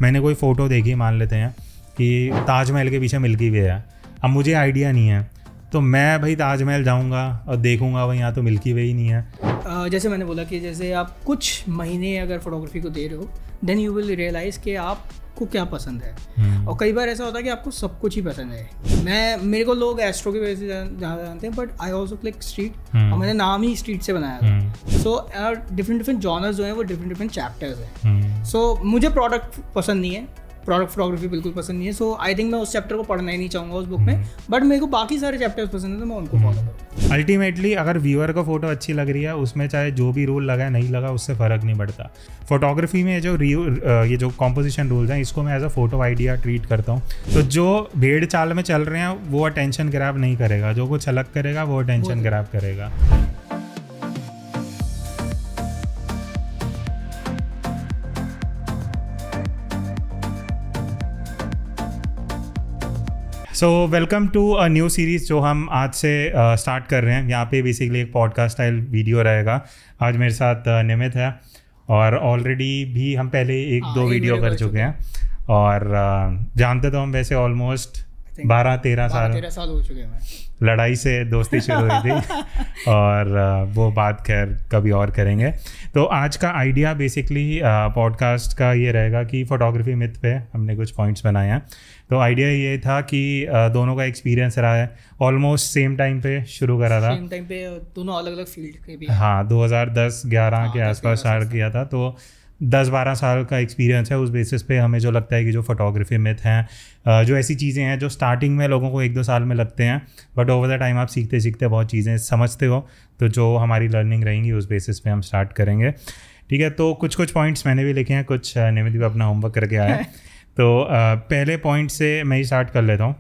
मैंने कोई फ़ोटो देखी, मान लेते हैं कि ताजमहल के पीछे मिल्की वे है, अब मुझे आइडिया नहीं है, तो मैं भाई ताजमहल जाऊंगा और देखूंगा भाई यहाँ तो मिल्की वे ही नहीं है। जैसे मैंने बोला कि जैसे आप कुछ महीने अगर फोटोग्राफी को दे रहे हो, देन यू विल रियलाइज़ कि आपको क्या पसंद है। और कई बार ऐसा होता है कि आपको सब कुछ ही पसंद है। मेरे को लोग एस्ट्रो की वजह से ज़्यादा जानते हैं, but I also click street, और मैंने नाम ही स्ट्रीट से बनाया था। सो डिफरेंट जॉनर्स जो हैं वो डिफरेंट चैप्टर्स हैं। सो मुझे प्रोडक्ट पसंद नहीं है, प्रोडक्ट फोटोग्राफी बिल्कुल पसंद नहीं है। सो आई थिंक मैं उस चैप्टर को पढ़ना ही नहीं चाहूँगा उस बुक में, बट मेरे को बाकी सारे चैप्टर्स पसंद है तो मैं उनको फॉलो करूँ। अल्टीमेटली अगर व्यूअर को फोटो अच्छी लग रही है, उसमें चाहे जो भी रूल लगा नहीं लगा उससे फ़र्क नहीं पड़ता। फोटोग्राफी में ये जो कॉम्पोजिशन रूल्स हैं, इसको मैं as a photo idea treat करता हूँ। तो जो भेड़ चाल में चल रहे हैं वो अटेंशन ग्रैब नहीं करेगा, जो कुछ अलग करेगा वो अटेंशन ग्रैब करेगा। So welcome to a new series जो हम आज से स्टार्ट कर रहे हैं। यहाँ पे बेसिकली एक पॉडकास्ट स्टाइल वीडियो रहेगा। आज मेरे साथ निमित है, और ऑलरेडी भी हम पहले एक दो वीडियो कर चुके हैं, और जानते तो हम वैसे ऑलमोस्ट 12-13 साल हो चुके हैं। लड़ाई से दोस्ती शुरू हुई थी और वो बात खैर कभी और करेंगे। तो आज का आइडिया बेसिकली पॉडकास्ट का ये रहेगा कि फ़ोटोग्राफी मिथ पे हमने कुछ पॉइंट्स बनाए हैं। तो आइडिया ये था कि दोनों का एक्सपीरियंस रहा है, ऑलमोस्ट सेम टाइम पे शुरू करा था, सेम टाइम पे दोनों अलग अलग फील्ड के भी। हाँ, 2010-11 के आसपास स्टार्ट किया था। तो 10-12 साल का एक्सपीरियंस है। उस बेसिस पे हमें जो लगता है कि जो फोटोग्राफी मिथ हैं, जो ऐसी चीज़ें हैं जो स्टार्टिंग में लोगों को 1-2 साल में लगते हैं, बट ओवर द टाइम आप सीखते सीखते बहुत चीज़ें समझते हो। तो जो हमारी लर्निंग रहेंगी उस बेसिस पे हम स्टार्ट करेंगे, ठीक है। तो कुछ पॉइंट्स मैंने भी लिखे हैं, कुछ निमित भी अपना होमवर्क करके आया है। तो पहले पॉइंट से मैं ही स्टार्ट कर लेता हूँ।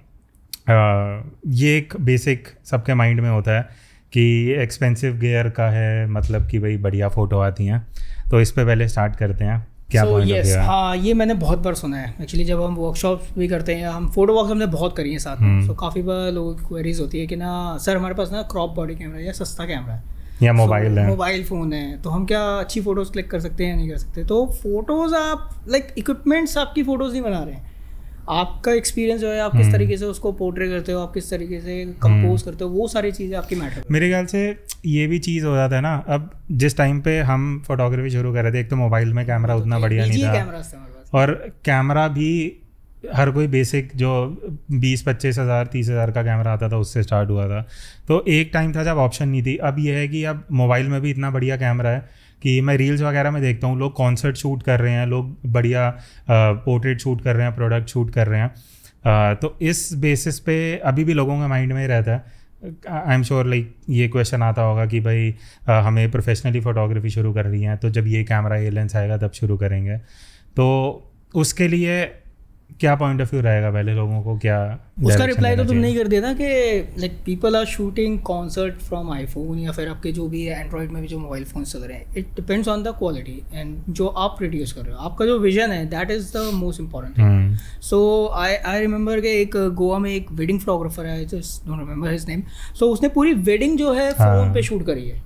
ये एक बेसिक सबके माइंड में होता है कि एक्सपेंसिव गियर का है, मतलब कि भाई बढ़िया फ़ोटो आती हैं। तो इस पे पहले स्टार्ट करते हैं, क्या पॉइंट ऑफ व्यू है? हाँ, ये मैंने बहुत बार सुना है एक्चुअली। जब हम वर्कशॉप्स भी करते हैं, हम फोटो वॉक्स हमने बहुत करी है साथ में। तो काफ़ी बार लोगों की क्वेरीज होती है कि ना सर हमारे पास ना क्रॉप बॉडी कैमरा या सस्ता कैमरा है या मोबाइल फ़ोन है, तो हम क्या अच्छी फ़ोटोज़ क्लिक कर सकते हैं या नहीं कर सकते। तो फ़ोटोज़ आप इक्विपमेंट्स आपकी फ़ोटोज़ नहीं बना रहे हैं, आपका एक्सपीरियंस जो है, आप किस तरीके से उसको पोर्ट्रे करते हो, आप किस तरीके से कंपोज करते हो, वो सारी चीज़ें आपकी मैटर। मेरे ख्याल से ये भी चीज़ हो जाता है ना, अब जिस टाइम पे हम फोटोग्राफी शुरू कर रहे थे, एक तो मोबाइल में कैमरा उतना बढ़िया नहीं था, और कैमरा भी हर कोई बेसिक जो 20-25 हज़ार 30 हज़ार का कैमरा आता था उससे स्टार्ट हुआ था। तो एक टाइम था जब ऑप्शन नहीं थी। अब ये है कि अब मोबाइल में भी इतना बढ़िया कैमरा है कि मैं रील्स वगैरह में देखता हूँ, लोग कॉन्सर्ट शूट कर रहे हैं, लोग बढ़िया पोर्ट्रेट शूट कर रहे हैं, प्रोडक्ट शूट कर रहे हैं। तो इस बेसिस पे अभी भी लोगों के माइंड में ही रहता है। आई एम श्योर लाइक ये क्वेश्चन आता होगा कि भाई हमें प्रोफेशनली फ़ोटोग्राफी शुरू कर रही हैं, तो जब ये कैमरा ये लेंस आएगा तब शुरू करेंगे। तो उसके लिए क्या पॉइंट ऑफ व्यू रहेगा, पहले लोगों को क्या उसका रिप्लाई तो तुम नहीं कर देना कि like people are shooting concert from iPhone या फिर आपके जो भी है एंड्रॉइड में भी जो मोबाइल फ़ोन चल रहे हैं। It depends on the quality and जो आप प्रोड्यूस कर रहे हो, आपका जो विजन है, that is the most important thing. So I remember कि एक गोवा में एक वेडिंग फोटोग्राफर है, just don't remember his name. So उसने पूरी वेडिंग जो है फ़ोन पे शूट करी है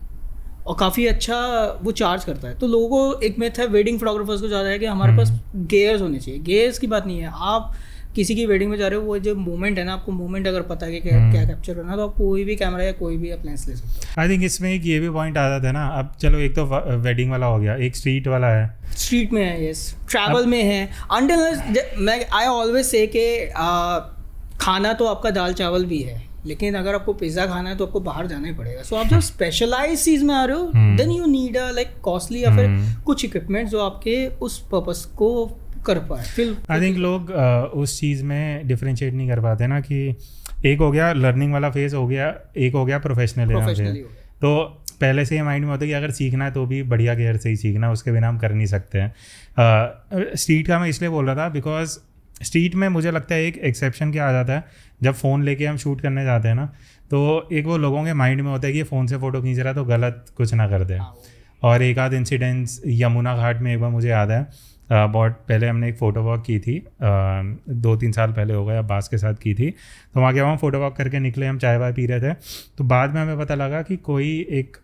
और काफ़ी अच्छा वो चार्ज करता है। तो लोगों को एक मिथ है वेडिंग फोटोग्राफर्स को ज़्यादा है कि हमारे पास गेयर्स होने चाहिए। गेयर्स की बात नहीं है, आप किसी की वेडिंग में जा रहे हो, वो जो मोमेंट है ना, आपको मोमेंट अगर पता है कि क्या कैप्चर करना, तो आप कोई भी कैमरा या कोई भी आप लेंस ले सकते हो। आई थिंक इसमें एक ये भी पॉइंट आ जाता है ना। अब चलो एक तो वेडिंग वाला हो गया, एक स्ट्रीट वाला है, स्ट्रीट में है, यस, ट्रैवल में है। अंटिल मैं आई ऑलवेज से कि खाना तो आपका दाल चावल भी है, लेकिन अगर आपको पिज़्ज़ा खाना है तो आपको बाहर जाना ही पड़ेगा। सो आप जब स्पेशलाइज चीज़ में आ रहे हो, then you need a like costly या फिर कुछ इक्विपमेंट जो आपके उस पर्पस को कर पाए। फिर आई थिंक लोग उस चीज़ में डिफरेंशिएट नहीं कर पाते ना, कि एक हो गया लर्निंग वाला फेज हो गया, एक हो गया प्रोफेशनली। तो पहले से ये माइंड में होता है कि अगर सीखना है तो भी बढ़िया गियर से ही सीखना, उसके बिना हम कर नहीं सकते हैं। स्ट्रीट का मैं इसलिए बोल रहा था बिकॉज स्ट्रीट में मुझे लगता है एक एक्सेप्शन क्या आ जाता है, जब फ़ोन लेके हम शूट करने जाते हैं ना, तो एक वो लोगों के माइंड में होता है कि फ़ोन से फ़ोटो खींच रहा है तो गलत कुछ ना कर दे। और एक आध इंसिडेंट्स यमुना घाट में एक बार मुझे याद है, बहुत पहले हमने एक फ़ोटो वॉक की थी, 2-3 साल पहले हो गए, अब्बास के साथ की थी। तो वहाँ के वहाँ फ़ोटो वॉक करके निकले, हम चाय वाय पी रहे थे, तो बाद में हमें पता लगा कि कोई एक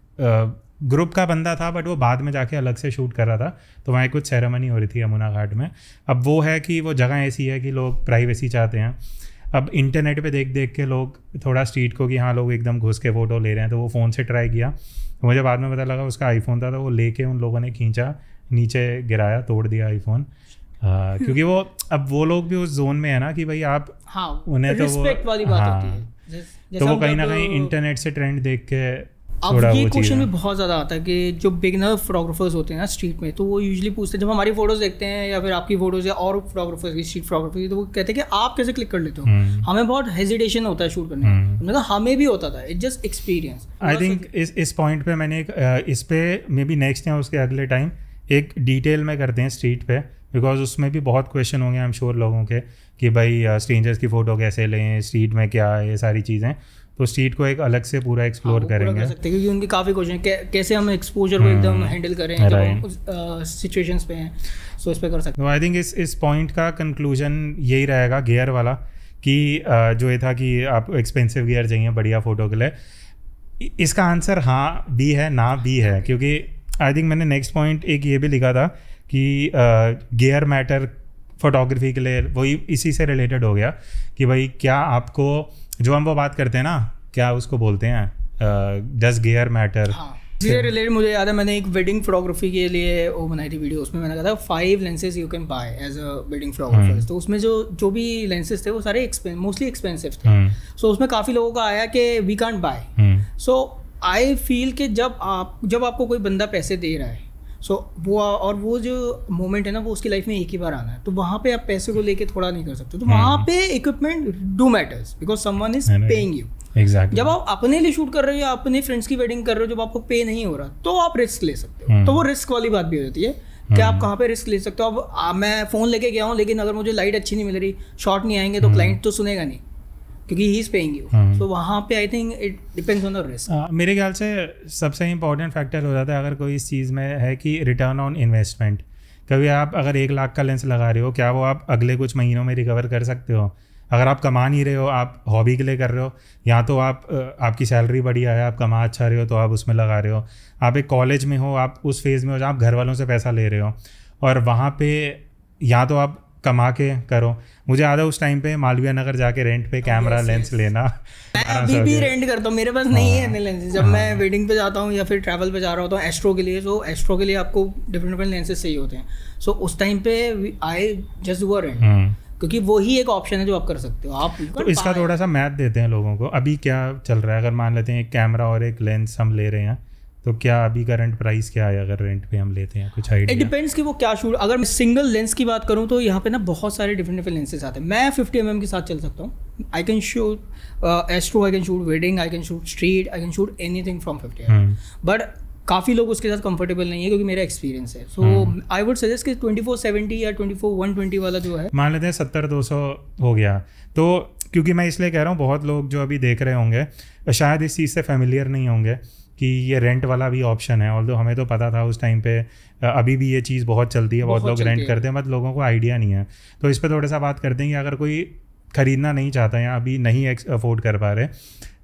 ग्रुप का बंदा था बट वो बाद में जाके अलग से शूट कर रहा था, तो वहाँ कुछ सेरेमनी हो रही थी यमुना घाट में। अब वो है कि वो जगह ऐसी है कि लोग प्राइवेसी चाहते हैं। अब इंटरनेट पे देख देख के लोग थोड़ा स्ट्रीट को कि हाँ लोग एकदम घुस के फ़ोटो ले रहे हैं, तो वो फ़ोन से ट्राई किया। तो मुझे बाद में पता लगा उसका आईफोन था, तो वो लेके उन लोगों ने खींचा, नीचे गिराया, तोड़ दिया आईफोन। क्योंकि वो अब वो लोग भी उस जोन में है ना कि भाई आप उन्हें तो वो वाली बात होती है, तो वो कहीं ना कहीं इंटरनेट से ट्रेंड देख के अब ये क्वेश्चन भी बहुत ज़्यादा आता है कि जो बिगनर फोटोग्राफर्स होते हैं ना स्ट्रीट में, तो वो यूजुअली पूछते हैं जब हमारी फोटोज़ देखते हैं या फिर आपकी फोटोज़ या और फोटोग्राफर्स की स्ट्रीट फोटोग्राफर की, तो वो कहते हैं कि आप कैसे क्लिक कर लेते हो। हमें बहुत हेजिटेशन होता है शूट करने में, मतलब हमें भी होता था, it's just experience. I think इस पॉइंट पे मैंने इस पे मे बी नेक्स्ट या उसके अगले टाइम एक डिटेल में करते हैं स्ट्रीट पे, बिकॉज उसमें भी बहुत क्वेश्चन होंगे आई एम श्योर लोगों के कि भाई स्ट्रेंजर्स की फ़ोटो कैसे लें, स्ट्रीट में क्या है, ये सारी चीज़ें। तो स्ट्रीट को एक अलग से पूरा एक्सप्लोर करेंगे, कर सकते हैं, क्योंकि उनके काफ़ी क्वेश्चन कैसे हम एक्सपोजर को एकदम हैंडल करें जब हम सिचुएशंस पे हैं, सो इस पे कर सकते हैं। आई थिंक इस पॉइंट का कंक्लूजन यही रहेगा गियर वाला कि जो ये था कि आपको एक्सपेंसिव गियर चाहिए बढ़िया फ़ोटो के लिए। इसका आंसर हाँ भी है ना भी है, क्योंकि आई थिंक मैंने नेक्स्ट पॉइंट एक ये भी लिखा था कि गियर मैटर फोटोग्राफी के लिए, वही इसी से रिलेटेड हो गया कि भाई क्या आपको जो हम वो बात करते हैं ना, क्या उसको बोलते हैं, डज गियर मैटर। इससे रिलेटेड मुझे याद है मैंने एक वेडिंग फोटोग्राफी के लिए वो बनाई थी वीडियो, उसमें मैंने कहा था 5 lenses you can buy as a wedding photographer. तो उसमें जो भी लेंसेज थे वो सारे मोस्टली एक्सपेंसिव थे। सो उसमें काफ़ी लोगों का आया कि we can't buy. So I feel कि जब आपको कोई बंदा पैसे दे रहा है, सो वो जो मोमेंट है ना वो उसकी लाइफ में एक ही बार आना है, तो वहाँ पे आप पैसे को लेके थोड़ा नहीं कर सकते। तो वहाँ पे equipment do matters because someone is paying you. Exactly. जब आप अपने लिए शूट कर रहे हो या अपने फ्रेंड्स की वेडिंग कर रहे हो, जब आपको पे नहीं हो रहा, तो आप रिस्क ले सकते हो। तो वो रिस्क वाली बात भी हो जाती है कि आप कहाँ पे रिस्क ले सकते हो। अब मैं फ़ोन लेके गया हूँ, लेकिन अगर मुझे लाइट अच्छी नहीं मिल रही, शॉट नहीं आएंगे, तो क्लाइंट तो सुनेगा नहीं, क्योंकि ही इज पेइंग यू। सो वहाँ पे I think it depends on the risk. मेरे ख्याल से सबसे इंपॉर्टेंट फैक्टर हो जाता है अगर कोई इस चीज़ में है कि रिटर्न ऑन इन्वेस्टमेंट। कभी आप अगर 1 लाख का लेंस लगा रहे हो, क्या वो आप अगले कुछ महीनों में रिकवर कर सकते हो? अगर आप कमा नहीं रहे हो, आप हॉबी के लिए कर रहे हो, या तो आपकी सैलरी बढ़िया है, आप कमा अच्छा रहे हो तो आप उसमें लगा रहे हो, आप एक कॉलेज में हो, आप उस फेज़ में हो जहाँ आप घर वालों से पैसा ले रहे हो, और वहाँ पे या तो आप कमा के करो। मुझे याद है उस टाइम पे मालवीय नगर जाके रेंट पे कैमरा लेंस लेना, मैं अभी भी रेंट करता हूँ, मेरे पास नहीं है इतने लेंसेज। जब मैं वेडिंग पे जाता हूँ या फिर ट्रैवल पे जा रहा होता हूँ एस्ट्रो के लिए, तो एस्ट्रो के लिए आपको डिफरेंट लेंसेज चाहिए होते हैं। सो उस टाइम पे आई जस्ट डू रेंट, क्योंकि वो ही एक ऑप्शन है जो आप कर सकते हो। आप तो इसका थोड़ा सा मैथ देते हैं लोगों को। अभी क्या चल रहा है, अगर मान लेते हैं एक कैमरा और एक लेंस हम ले रहे हैं, तो क्या अभी करंट प्राइस क्या है अगर रेंट पे हम लेते हैं? कुछ आइडिया? इट डिपेंड्स कि वो क्या शूट। अगर मैं सिंगल लेंस की बात करूँ तो यहाँ पे ना बहुत सारे डिफरेंट लेंसेज आते हैं। मैं 50 mm के साथ चल सकता हूँ। I can shoot astro, I can shoot wedding, I can shoot street, I can shoot anything from 50 mm। But काफ़ी लोग उसके साथ कंफर्टेबल नहीं है, क्योंकि मेरा एक्सपीरियंस है। सो आई वुड सजेस्ट कि 24-70 या 24-120 वाला जो है, मान लेते हैं 70-200 हो गया। तो क्योंकि मैं इसलिए कह रहा हूँ, बहुत लोग जो अभी देख रहे होंगे शायद इस चीज़ से फेमिलियर नहीं होंगे कि ये रेंट वाला भी ऑप्शन है। ऑल्दो हमें तो पता था उस टाइम पे, अभी भी ये चीज़ बहुत चलती है, बहुत लोग रेंट करते हैं, बट लोगों को आइडिया नहीं है। तो इस पर थोड़ा सा बात करते हैं कि अगर कोई ख़रीदना नहीं चाहता या अभी नहीं अफोर्ड कर पा रहे,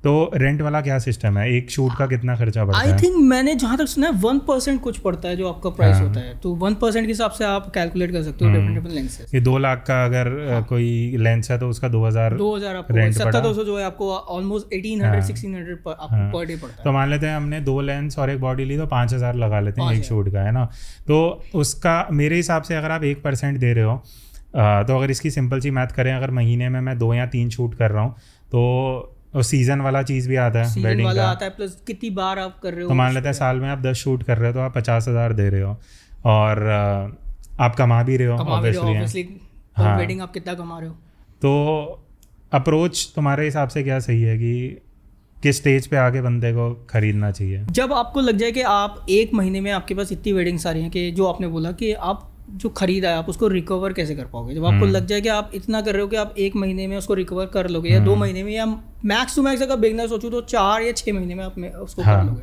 तो रेंट वाला क्या सिस्टम है? एक शूट का कितना खर्चा पड़ता है? आई थिंक मैंने जहाँ तक सुना है 1% कुछ पड़ता है जो आपका प्राइस होता है। तो 1% के हिसाब से आप कैलकुलेट कर सकते हो डिफरेंट लेंसेज। ये 2 लाख का अगर कोई लेंस है तो उसका 2000 आपको 70-200 जो है आपको ऑलमोस्ट 1800-1600 आपको पर डे पड़ता है। तो मान लेते हैं हमने 2 लेंस और एक बॉडी ली, तो 5000 लगा लेते हैं एक शूट का, है ना। तो उसका मेरे हिसाब से अगर आप 1% दे रहे हो, तो अगर इसकी सिंपल सी मैथ करें, अगर महीने में मैं 2 या 3 शूट कर रहा हूँ, तो और सीजन वाला चीज़ भी आता है, वेडिंग वाला आता है, प्लस कितनी बार आप कर रहे हो। तो मान लेते हैं साल में आप 10 शूट कर रहे हो, तो आप 50,000 दे रहे हो, और आप कमा भी रहे हो ऑब्वियसली। हाँ, वेडिंग आप कितना कमा रहे हो। तो अप्रोच तुम्हारे हिसाब से क्या सही है कि किस स्टेज पे आके बंदे को खरीदना चाहिए? जब आपको लग जाए कि आप 1 महीने में आपके पास इतनी वेडिंग्स आ रही हैं कि जो आपने बोला कि आप जो खरीदा है आप उसको रिकवर कैसे कर पाओगे। जब आपको लग जाए कि आप इतना कर रहे हो कि आप 1 महीने में उसको रिकवर कर लोगे, या 2 महीने में, या मैक्स टू मैक्स अगर बिगनर सोचूं तो 4 या 6 महीने में आप उसको कर लोगे,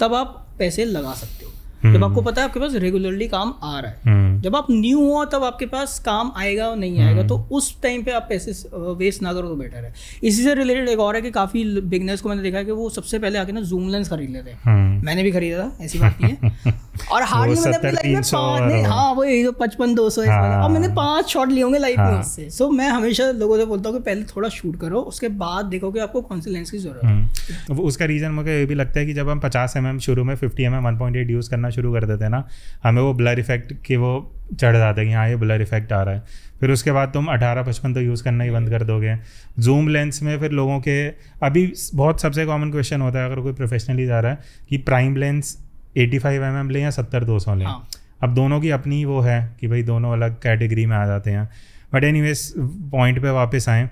तब आप पैसे लगा सकते हो। जब आपको पता है आपके पास रेगुलरली काम आ रहा है। जब आप न्यू हो तब आपके पास काम आएगा और नहीं आएगा, तो उस टाइम पे आप पैसे वेस्ट ना करो तो बेटर है। इसी से रिलेटेड एक और है कि काफ़ी बिगनर्स को मैंने देखा है कि वो सबसे पहले आके ना जूम लेंस खरीद लेते हैं। मैंने भी खरीदा था, ऐसी बात नहीं है। और हार्डली मैंने हाँ वही 55-200 और मैंने 5 शॉट लिए होंगे लाइफ में उससे। सो मैं हमेशा लोगों से बोलता हूँ कि पहले थोड़ा शूट करो, उसके बाद देखो कि आपको कौन से लेंस की जरूरत है। उसका रीज़न मुझे ये भी लगता है कि जब हम 50 mm शुरू में 50 mm 1.8 यूज़ करना शुरू कर देते हैं ना, हमें वो ब्लर इफेक्ट के वो चढ़ जाता है कि हाँ ये ब्लर इफेक्ट आ रहा है। फिर उसके बाद तुम 18-55 तो यूज़ करना ही बंद कर दोगे। जूम लेंस में फिर लोगों के अभी बहुत सबसे कॉमन क्वेश्चन होता है अगर कोई प्रोफेशनली जा रहा है कि प्राइम लेंस 85 mm लें या 70-200 लें। अब दोनों की अपनी वो है कि भाई दोनों अलग कैटेगरी में आ जाते हैं। बट एनीवेज पॉइंट पे वापस आएँ,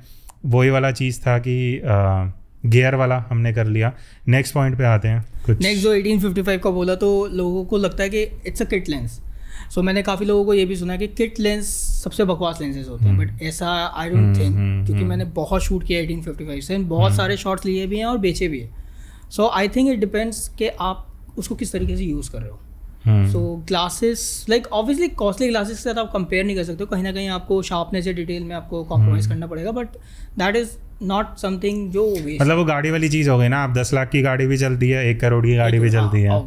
वही वाला चीज़ था कि गियर वाला हमने कर लिया। नेक्स्ट पॉइंट पे आते हैं। कुछ नेक्स्ट जो 1855 का बोला तो लोगों को लगता है कि इट्स अ किट लेंस। सो मैंने काफ़ी लोगों को ये भी सुना है कि किट लेंस सबसे बकवास लेंसेज होते हैं, बट ऐसा आई डोंट थिंक, क्योंकि मैंने बहुत शूट किया 1855 से, बहुत सारे शॉट्स लिए भी हैं और बेचे भी हैं। सो आई थिंक इट डिपेंड्स कि आप उसको किस तरीके से यूज़ कर रहे हो। So glasses like obviously costly glasses के साथ आप कंपेयर नहीं कर सकते हो, कहीं ना कहीं आपको शार्पनेस या डिटेल में आपको कॉम्प्रोमाइज़ करना पड़ेगा, but that is not something जो मतलब वो गाड़ी वाली चीज़ हो गई ना। आप 10 लाख की गाड़ी भी चलती है, 1 करोड़ की गाड़ी भी चलती है,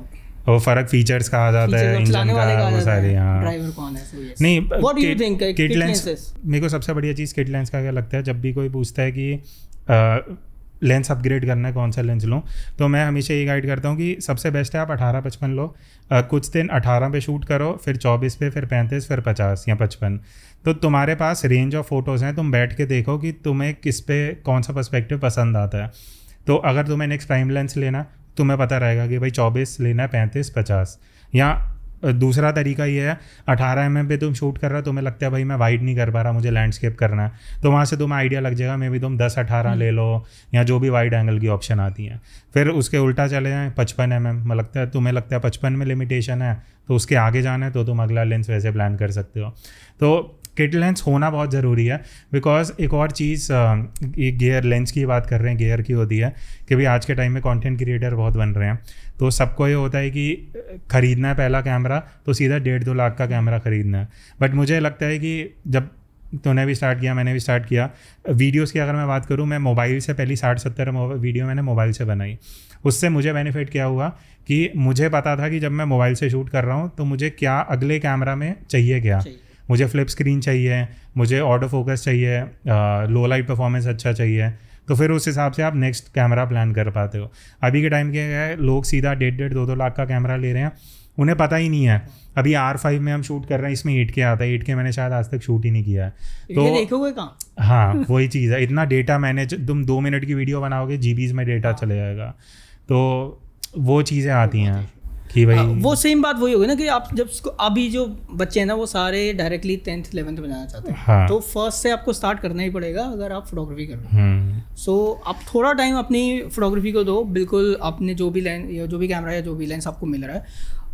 वो फर्क फीचर्स का आ जाता है, इंजन का, वो सारे। हाँ ड्राइवर कौन है नहीं। What do you think kit lens, मेरे को सबसे बढ़िया चीज़ किट लेंस का क्या लगता है, जब भी कोई पूछता है कि लेंस अपग्रेड करना है कौन सा लेंस लूँ, तो मैं हमेशा ये गाइड करता हूँ कि सबसे बेस्ट है आप 18-55 लो। कुछ दिन 18 पे शूट करो, फिर 24 पे, फिर 35, फिर 50 या 55। तो तुम्हारे पास रेंज ऑफ फोटोज़ हैं, तुम बैठ के देखो कि तुम्हें किस पे कौन सा पर्सपेक्टिव पसंद आता है। तो अगर तुम्हें नेक्स्ट प्राइम लेंस लेना, तुम्हें पता रहेगा कि भाई 24 लेना है, 35, 50। या दूसरा तरीका ये है 18 mm पे तुम शूट कर रहा हो, तुम्हें लगता है भाई मैं वाइड नहीं कर पा रहा, मुझे लैंडस्केप करना है, तो वहाँ से तुम्हें आइडिया लग जाएगा, मे भी तुम 10-18 ले लो या जो भी वाइड एंगल की ऑप्शन आती हैं। फिर उसके उल्टा चले जाएँ 55 mm में, लगता है तुम्हें लगता है 55 में लिमिटेशन है तो उसके आगे जाना है, तो तुम अगला लेंस वैसे प्लान कर सकते हो। तो किट लेंस होना बहुत ज़रूरी है, बिकॉज एक और चीज़, एक गियर लेंस की बात कर रहे हैं, गियर की होती है कि भाई आज के टाइम में कंटेंट क्रिएटर बहुत बन रहे हैं, तो सबको ये होता है कि ख़रीदना है पहला कैमरा तो सीधा 1.5-2 लाख का कैमरा ख़रीदना है। बट मुझे लगता है कि जब तूने भी स्टार्ट किया, मैंने भी स्टार्ट किया, वीडियोज़ की अगर मैं बात करूँ, मैं मोबाइल से पहली 60-70 वीडियो मैंने मोबाइल से बनाई। उससे मुझे बेनिफिट क्या हुआ कि मुझे पता था कि जब मैं मोबाइल से शूट कर रहा हूँ तो मुझे क्या अगले कैमरा में चाहिए, क्या मुझे फ्लिप स्क्रीन चाहिए, मुझे ऑटो फोकस चाहिए, लो लाइट परफॉर्मेंस अच्छा चाहिए, तो फिर उस हिसाब से आप नेक्स्ट कैमरा प्लान कर पाते हो। अभी के टाइम के है लोग सीधा 1.5-2 लाख का कैमरा ले रहे हैं, उन्हें पता ही नहीं है। अभी R5 में हम शूट कर रहे हैं, इसमें 8K आता है, 8K मैंने शायद आज तक शूट ही नहीं किया है। तो देखोगे कहाँ? हाँ वही चीज़ है, इतना डेटा मैनेज, तुम 2 मिनट की वीडियो बनाओगे, GBs में डेटा चले जाएगा, तो वो चीज़ें आती हैं कि भाई वो सेम बात वही होगी ना कि आप जब अभी जो बच्चे हैं ना वो सारे डायरेक्टली 10th 11th में जाना चाहते हैं। हाँ। तो फर्स्ट से आपको स्टार्ट करना ही पड़ेगा अगर आप फोटोग्राफी कर रहे हो। सो आप थोड़ा टाइम अपनी फोटोग्राफी को दो, बिल्कुल अपने जो भी लेंस या जो भी कैमरा या जो भी लेंस आपको मिल रहा है,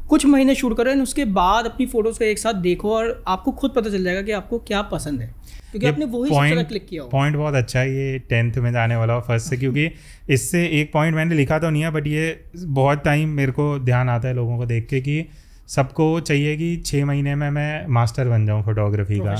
कुछ महीने शूट करें, उसके बाद अपनी फ़ोटोज़ को एक साथ देखो और आपको खुद पता चल जाएगा कि आपको क्या पसंद है, क्योंकि आपने वही सबसे ज़्यादा क्लिक किया हो। पॉइंट बहुत अच्छा है ये 10th में जाने वाला फर्स्ट से, क्योंकि इससे एक पॉइंट मैंने लिखा तो नहीं है, बट ये बहुत टाइम मेरे को ध्यान आता है लोगों को देख के कि सबको चाहिए कि 6 महीने में मैं मास्टर बन जाऊँ फोटोग्राफी का,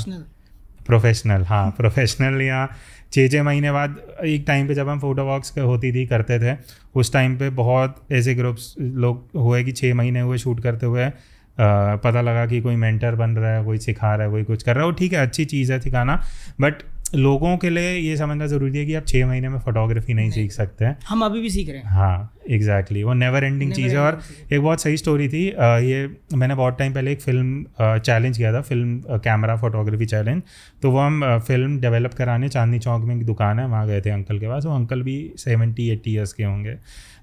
प्रोफेशनल। हाँ प्रोफेशनल, या 6 महीने बाद एक टाइम पे जब हम फोटो वॉक्स होती थी करते थे, उस टाइम पे बहुत ऐसे ग्रुप्स लोग हुए कि 6 महीने हुए शूट करते हुए, पता लगा कि कोई मेंटर बन रहा है, कोई सिखा रहा है, कोई कुछ कर रहा है, वो ठीक है, अच्छी चीज़ है सिखाना, बट लोगों के लिए ये समझना ज़रूरी है कि आप 6 महीने में फोटोग्राफी नहीं सीख सकते हैं। हम अभी भी सीख रहे हैं। हाँ एग्जैक्टली, वो नेवर एंडिंग चीज़ है। और एक बहुत सही स्टोरी थी, ये मैंने बहुत टाइम पहले एक फ़िल्म चैलेंज किया था, फिल्म कैमरा फोटोग्राफी चैलेंज। तो वो हम फिल्म डेवलप कराने चांदनी चौक में एक दुकान है, वहाँ गए थे अंकल के पास। वो अंकल भी 70-80 ईयर्स के होंगे,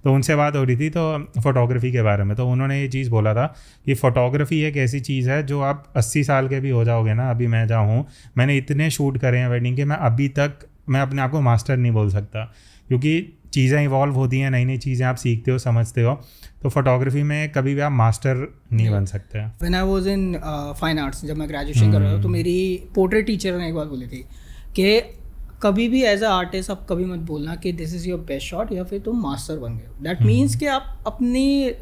तो उनसे बात हो रही थी तो फोटोग्राफी के बारे में। तो उन्होंने ये चीज़ बोला था कि फ़ोटोग्राफी एक ऐसी चीज़ है जो आप 80 साल के भी हो जाओगे ना, अभी मैं जहाँ हूँ, मैंने इतने शूट करे हैं वेडिंग के, मैं अभी तक मैं अपने आप को मास्टर नहीं बोल सकता, क्योंकि चीज़ें इवॉल्व होती हैं, नई नई चीज़ें आप सीखते हो, समझते हो। तो फोटोग्राफी में कभी भी आप मास्टर नहीं बन सकते। When I was in fine arts, जब मैं ग्रेजुएशन कर रहा था, तो मेरी पोर्ट्रेट टीचर ने एक बात बोली थी कि कभी भी एज अ आर्टिस्ट आप कभी मत बोलना कि this is your best shot या फिर तुम मास्टर बन गए। दैट मीन्स कि आप अपनी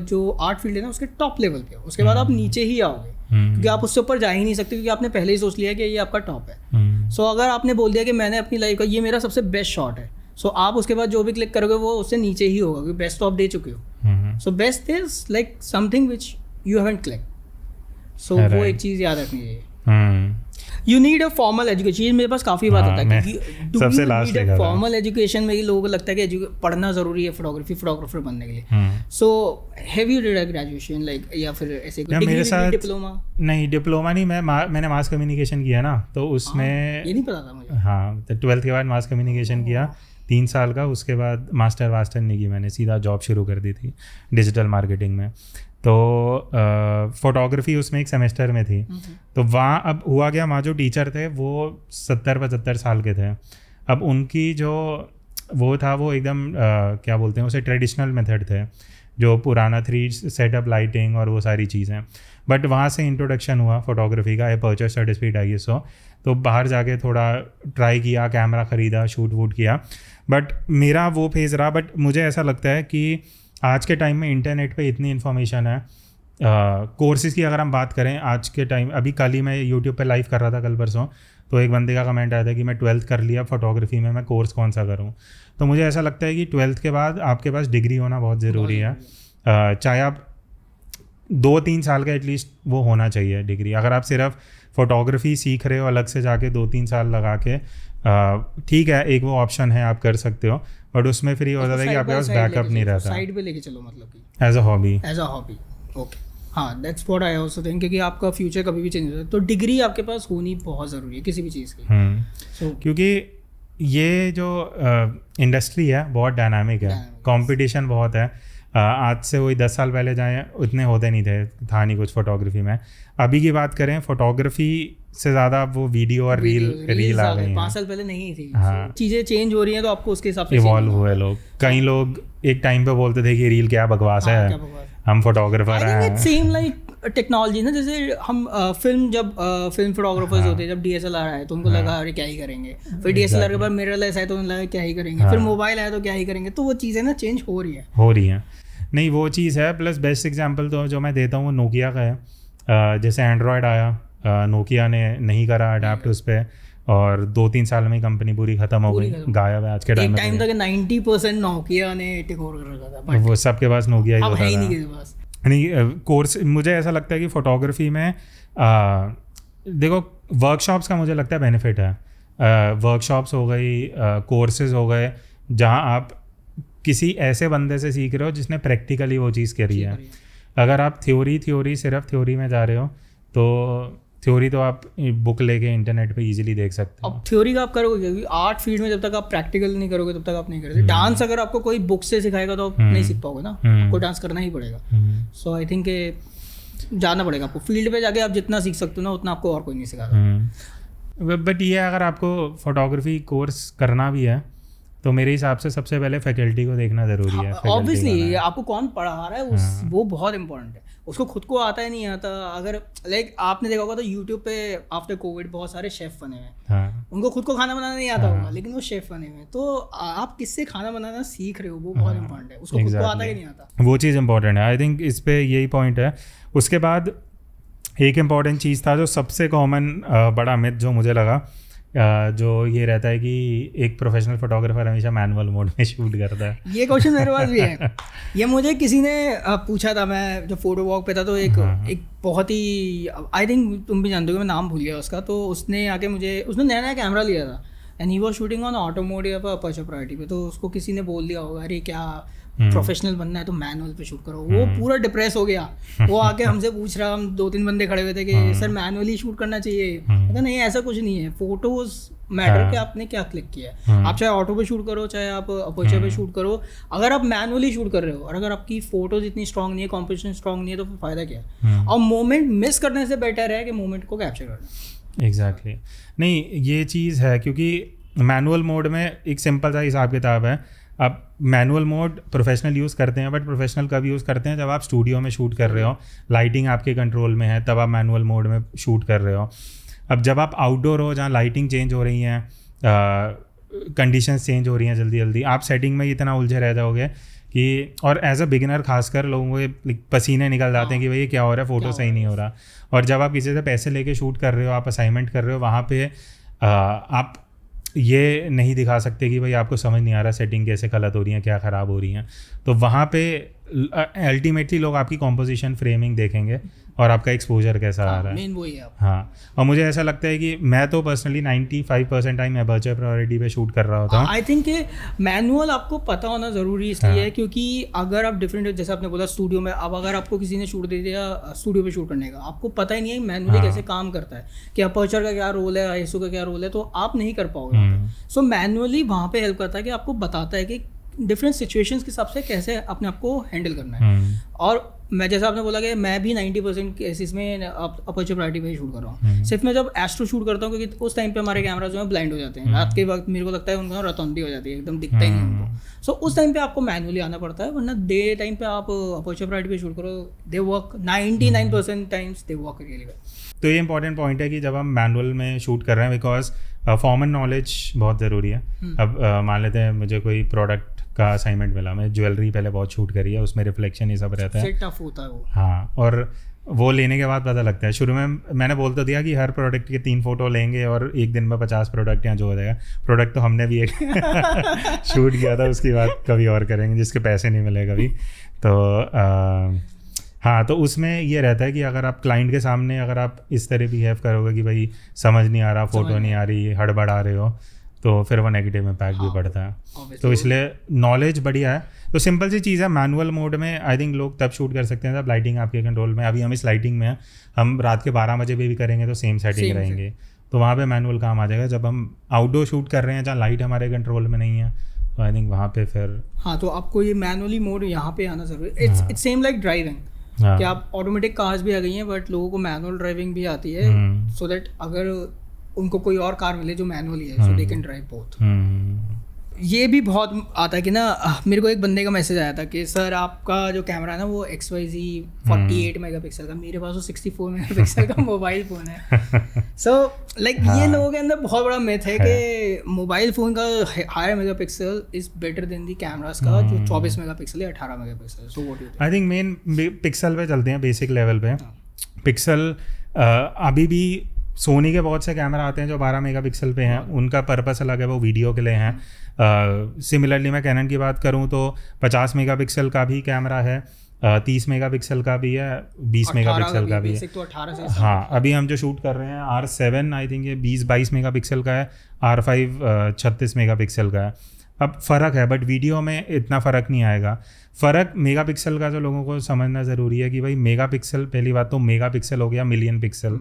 जो आर्ट फील्ड है ना उसके टॉप लेवल पे हो, उसके बाद आप नीचे ही आओगे, क्योंकि आप उससे ऊपर जा ही नहीं सकते, क्योंकि आपने पहले ही सोच लिया कि ये आपका टॉप है। सो अगर आपने बोल दिया कि मैंने अपनी लाइफ का ये मेरा सबसे बेस्ट शॉट है, सो आप उसके बाद जो भी क्लिक करोगे वो उससे नीचे ही होगा, क्योंकि बेस्ट तो आप दे चुके हो। So best is like something which you haven't click. So वो एक चीज़ याद रखनी चाहिए। You need a formal education. मेरे पास काफ़ी बात होता है कि सबसे last need a formal education में ही लोगों को लगता है कि पढ़ना ज़रूरी है फोटोग्राफर बनने के लिए। So have you did a graduation like, या फिर ऐसे मेरे साथ डिप्लोमा? नहीं, डिप्लोमा नहीं, मैंने मास कम्युनिकेशन किया ना, तो उसमें ये नहीं पता था मुझे। हाँ, तो 12th के बाद मास कम्युनिकेशन किया 3 साल का, उसके बाद मास्टर नहीं की, मैंने सीधा जॉब शुरू कर दी थी डिजिटल मार्केटिंग में। तो फोटोग्राफी उसमें एक सेमेस्टर में थी। तो वहाँ अब हुआ क्या, वहाँ जो टीचर थे वो 70-75 साल के थे। अब उनकी जो वो था वो एकदम क्या बोलते हैं उसे, ट्रेडिशनल मेथड थे, जो पुराना 3 सेटअप लाइटिंग और वो सारी चीज़ें। बट वहाँ से इंट्रोडक्शन हुआ फोटोग्राफी का, अपर्चर सर्टिफिकेट ISO। तो बाहर जाके थोड़ा ट्राई किया, कैमरा ख़रीदा, शूट वूट किया। बट मेरा वो फेज़ रहा। बट मुझे ऐसा लगता है कि आज के टाइम में इंटरनेट पे इतनी इन्फॉर्मेशन है। कोर्सेज़ की अगर हम बात करें आज के टाइम, अभी कल ही मैं यूट्यूब पे लाइव कर रहा था, कल परसों, तो एक बंदे का कमेंट आया था कि मैं 12th कर लिया फोटोग्राफी में, मैं कोर्स कौन सा करूं। तो मुझे ऐसा लगता है कि 12th के बाद आपके पास डिग्री होना बहुत ज़रूरी है। चाहे आप 2-3 साल का एटलीस्ट वो होना चाहिए डिग्री। अगर आप सिर्फ फोटोग्राफी सीख रहे हो अलग से जाके 2-3 साल लगा के, ठीक है, एक वो ऑप्शन है, आप कर सकते हो, बट उसमें फिर ये हो जाता है कि आपके पास बैकअप नहीं रहता। साइड पे लेके चलो, मतलब कि एज अ हॉबी। ओके, हाँ, that's what I also think, क्योंकि आपका फ्यूचर कभी भी चेंज हो सकता है, तो डिग्री आपके पास होनी बहुत ज़रूरी है किसी भी चीज़ की। क्योंकि ये जो इंडस्ट्री है बहुत डायनामिक है, कंपटीशन बहुत है। आज से वही 10 साल पहले जाएँ उतने होते नहीं थे, था नहीं कुछ फोटोग्राफी में। अभी की बात करें, फोटोग्राफी से ज़्यादा वो वीडियो और रील आ गई हैं। 5 साल पहले नहीं थी। हाँ, चीज़ें चेंज हो रही हैं, तो आपको उसके हिसाब से इवॉल्व हुए लोग। कई लोग एक टाइम पे बोलते थे कि रील क्या बकवास है, हम फोटोग्राफर हैं। सेम लाइक टेक्नोलॉजी ना, जैसे हम फिल्म फोटोग्राफर्स होते हैं, जब DSLR आए तो उनको लगा अरे क्या ही करेंगे, फिर DSLR के बाद मिररलेस आए तो उनको लगा क्या ही करेंगे, फिर मोबाइल आया तो क्या ही करेंगे। तो वो चीज़ें ना चेंज हो रही हैं। नहीं, वो चीज़ है। प्लस बेस्ट एग्जांपल तो जो मैं देता हूँ वो नोकिया का है। जैसे एंड्रॉयड आया, नोकिया ने नहीं करा अडेप्ट उस पर, और 2-3 साल में कंपनी पूरी खत्म हो गई, गायब है आज के टाइम में। टाइम तक 90% नोकिया ने टेक ओवर कर रखा था, वो सबके पास नोकिया ही होता था। नहीं, कोर्स मुझे ऐसा लगता है कि फोटोग्राफी में देखो वर्कशॉप्स का मुझे लगता है बेनिफिट है। वर्कशॉप्स हो गई, कोर्सेज हो गए, जहाँ आप किसी ऐसे बंदे से सीख रहे हो जिसने प्रैक्टिकली वो चीज़ करी है। अगर आप सिर्फ थ्योरी में जा रहे हो, तो थ्योरी तो आप बुक लेके इंटरनेट पे इजीली देख सकते हो। अब थ्योरी का आप करोगे, क्योंकि आर्ट फील्ड में जब तक आप प्रैक्टिकल नहीं करोगे तब तक आप नहीं करोगे। डांस अगर आपको कोई बुक से सिखाएगा तो आप नहीं सीख पाओगे ना, आपको डांस करना ही पड़ेगा। सो आई थिंक जाना पड़ेगा आपको फील्ड पे, जाके आप जितना सीख सकते हो ना उतना आपको और कोई नहीं सिखाता। बट ये अगर आपको फोटोग्राफी कोर्स करना भी है तो मेरे हिसाब से सबसे पहले फैकल्टी को देखना ज़रूरी है। ऑब्वियसली आपको कौन पढ़ा रहा है वो बहुत इंपॉर्टेंट है। उसको खुद को आता है नहीं आता। अगर लाइक आपने देखा होगा तो यूट्यूब पे आफ्टर कोविड बहुत सारे शेफ बने हुए हैं। उनको खुद को खाना बनाना नहीं आता होगा, लेकिन वो शेफ बने हुए हैं। तो आप किससे खाना बनाना सीख रहे हो वो बहुत इंपॉर्टेंट है। उसको खुद को आता है नहीं आता, वो चीज़ इंपॉर्टेंट है। आई थिंक इस पे यही पॉइंट है। उसके बाद एक इम्पॉर्टेंट चीज़ था जो सबसे कॉमन बड़ा मिथ जो मुझे लगा, जो ये रहता है कि एक प्रोफेशनल फोटोग्राफर हमेशा मैनुअल मोड में शूट करता है। ये क्वेश्चन मेरे पास भी है। ये मुझे किसी ने पूछा था, मैं जब फोटो वॉक पे था तो एक बहुत ही, आई थिंक तुम भी जानते हो, मैं नाम भूल गया उसका। तो उसने आके मुझे, उसने नया नया कैमरा लिया था and he was shooting on auto mode या अपर्चर प्रायोरिटी पे। तो उसको किसी ने बोल दिया होगा अरे क्या प्रोफेशनल बनना है तो मैनुअल पे शूट करो। वो पूरा डिप्रेस हो गया। वो आके हमसे पूछ रहा, हम 2-3 बंदे खड़े हुए थे कि सर मैनुअली शूट करना चाहिए। कहता नहीं ऐसा कुछ नहीं है, फोटोज मैटर कि आपने क्या क्लिक किया है। आप चाहे ऑटो पे शूट करो चाहे आप अपर्चर पे शूट करो, अगर आप मैनुअली शूट कर रहे हो और अगर आपकी फोटोज इतनी स्ट्रांग नहीं है, कॉम्पोजिशन स्ट्रांग नहीं है, तो फिर फायदा क्या है। और मोमेंट मिस करने से बेटर है कि मोमेंट को कैप्चर करना। एग्जैक्टली। नहीं, ये चीज़ है क्योंकि मैनुअल मोड में एक सिंपल सा हिसाब किताब है। आप मैनुअल मोड प्रोफेशनल यूज़ करते हैं, बट प्रोफेशनल कब यूज़ करते हैं जब आप स्टूडियो में शूट कर रहे हो, लाइटिंग आपके कंट्रोल में है, तब आप मैनुअल मोड में शूट कर रहे हो। अब जब आप आउटडोर हो जहाँ लाइटिंग चेंज हो रही हैं, कंडीशंस चेंज हो रही हैं जल्दी जल्दी, आप सेटिंग में इतना उलझे रह जाओगे कि और एज अ बिगिनर खासकर लोगों को पसीने निकल जाते हैं कि भाई ये क्या हो रहा है, फ़ोटो सही नहीं हो रहा। और जब आप किसी से पैसे लेके शूट कर रहे हो, आप असाइनमेंट कर रहे हो, वहाँ पे आप ये नहीं दिखा सकते कि भाई आपको समझ नहीं आ रहा सेटिंग कैसे गलत हो रही है, क्या ख़राब हो रही हैं। तो वहाँ पे अल्टीमेटली लोग आपकी कॉम्पोजिशन, फ्रेमिंग देखेंगे और आपका एक्सपोजर कैसा आ रहा है। मेन वही है। हाँ, और मुझे ऐसा लगता है कि मैं तो पर्सनली 95% टाइम एपर्चर प्रायोरिटी पे शूट कर रहा होता हूँ। आई थिंक मैनुअल आपको पता होना ज़रूरी इसलिए है क्योंकि अगर आप डिफरेंट, जैसे आपने बोला स्टूडियो में, अब अगर आपको किसी ने शूट दे दिया स्टूडियो पे शूट करने का, आपको पता ही नहीं है मैनुअली कैसे काम करता है, कि अपर्चर का क्या रोल है, आईएसओ का क्या रोल है, तो आप नहीं कर पाओगे। सो मैनुअली वहाँ पे हेल्प करता है कि आपको बताता है कि डिफरेंट सिचुएशंस के हिसाब से कैसे अपने आप को हैंडल करना है। और मैं जैसा आपने बोला कि मैं भी 90% केसेस में अपर्चर प्रायोरिटी पे शूट कर रहा हूँ। सिर्फ मैं जब एस्ट्रो शूट करता हूँ क्योंकि उस टाइम पे हमारे कैमरा जो है ब्लाइंड हो जाते हैं, रात के वक्त मेरे को लगता है उनका रतौंदी हो जाती है, एकदम दिखता ही नहीं उनको। सो उस टाइम पे आपको मैनुअली आना पड़ता है, वरना डे टाइम पे आप अपर्चर प्रायोरिटी पे शूट करो, they work 99% times they work really well. तो ये इंपॉर्टेंट पॉइंट है कि जब हम मैनुअल में शूट कर रहे हैं, बिकॉज फॉर्मल नॉलेज बहुत ज़रूरी है। अब मान लेते हैं मुझे कोई प्रोडक्ट का असाइनमेंट मिला, मैं ज्वेलरी पहले बहुत शूट करी है, उसमें रिफ्लेक्शन ये सब रहता है, टफ होता है वो। हाँ, और वो लेने के बाद पता लगता है। शुरू में मैंने बोल तो दिया कि हर प्रोडक्ट के 3 फोटो लेंगे और एक दिन में 50 प्रोडक्ट यहाँ जो हो जाएगा। प्रोडक्ट तो हमने भी एक शूट किया था, उसकी बात कभी और करेंगे, जिसके पैसे नहीं मिले कभी। तो हाँ, तो उसमें ये रहता है कि अगर आप क्लाइंट के सामने अगर आप इस तरह बिहेव करोगे कि भाई समझ नहीं आ रहा, फोटो नहीं आ रही, हड़बड़ा रहे हो, तो फिर वो नेगेटिव इम्पैक्ट भी पड़ता है। तो इसलिए नॉलेज बढ़िया है। तो सिंपल सी चीज़ है, मैनुअल मोड में आई थिंक लोग तब शूट कर सकते हैं जब लाइटिंग आपके कंट्रोल में। अभी हम इस लाइटिंग में हैं, हम रात के 12 बजे भी करेंगे तो सेम सेटिंग रहेंगे, तो वहाँ पे मैनुअल काम आ जाएगा। जब हम आउटडोर शूट कर रहे हैं जहाँ लाइट हमारे कंट्रोल में नहीं है, तो आई थिंक वहाँ पे फिर हाँ, तो आपको ये मैनुअली मोड यहाँ पे आना जरूरी है। इट्स सेम लाइक ड्राइविंग, कि आप ऑटोमेटिक कार्स भी आ गई हैं बट लोगों को मैनुअल ड्राइविंग भी आती है, सो दैट अगर उनको कोई और कार मिले जो मैनुअली है, सो दे कैन ड्राइव बोथ। ये भी बहुत आता है कि ना, मेरे को एक बंदे का मैसेज आया था कि सर आपका जो कैमरा है ना वो XYZ 48 मेगापिक्सल का, मेरे पास वो 64 मेगापिक्सल का मोबाइल फ़ोन है। सो लाइक ये लोगों के अंदर बहुत बड़ा मिथ है कि मोबाइल फ़ोन का higher megapixel is better than the cameras का जो 24 मेगापिक्सल या 18 megapixel. So what do you think? I think main pixel पे चलते हैं, बेसिक लेवल पे। पिक्सल अभी भी सोनी के बहुत से कैमरा आते हैं जो 12 मेगापिक्सल पे हैं, उनका पर्पस अलग है, वो वीडियो के लिए हैं। सिमिलरली मैं कैनन की बात करूं तो 50 मेगापिक्सल का भी कैमरा है, 30 मेगापिक्सल का भी है, 20 मेगापिक्सल का भी है। तो 18 से हाँ, अभी हम जो शूट कर रहे हैं R7 आई थिंक ये 20-22 मेगापिक्सल का है, R5 36 मेगापिक्सल का है। अब फ़र्क है, बट वीडियो में इतना फ़र्क नहीं आएगा। फ़र्क मेगापिक्सल का जो लोगों को समझना ज़रूरी है कि भाई मेगापिक्सल, पहली बात तो मेगापिक्सल हो गया मिलियन पिक्सल,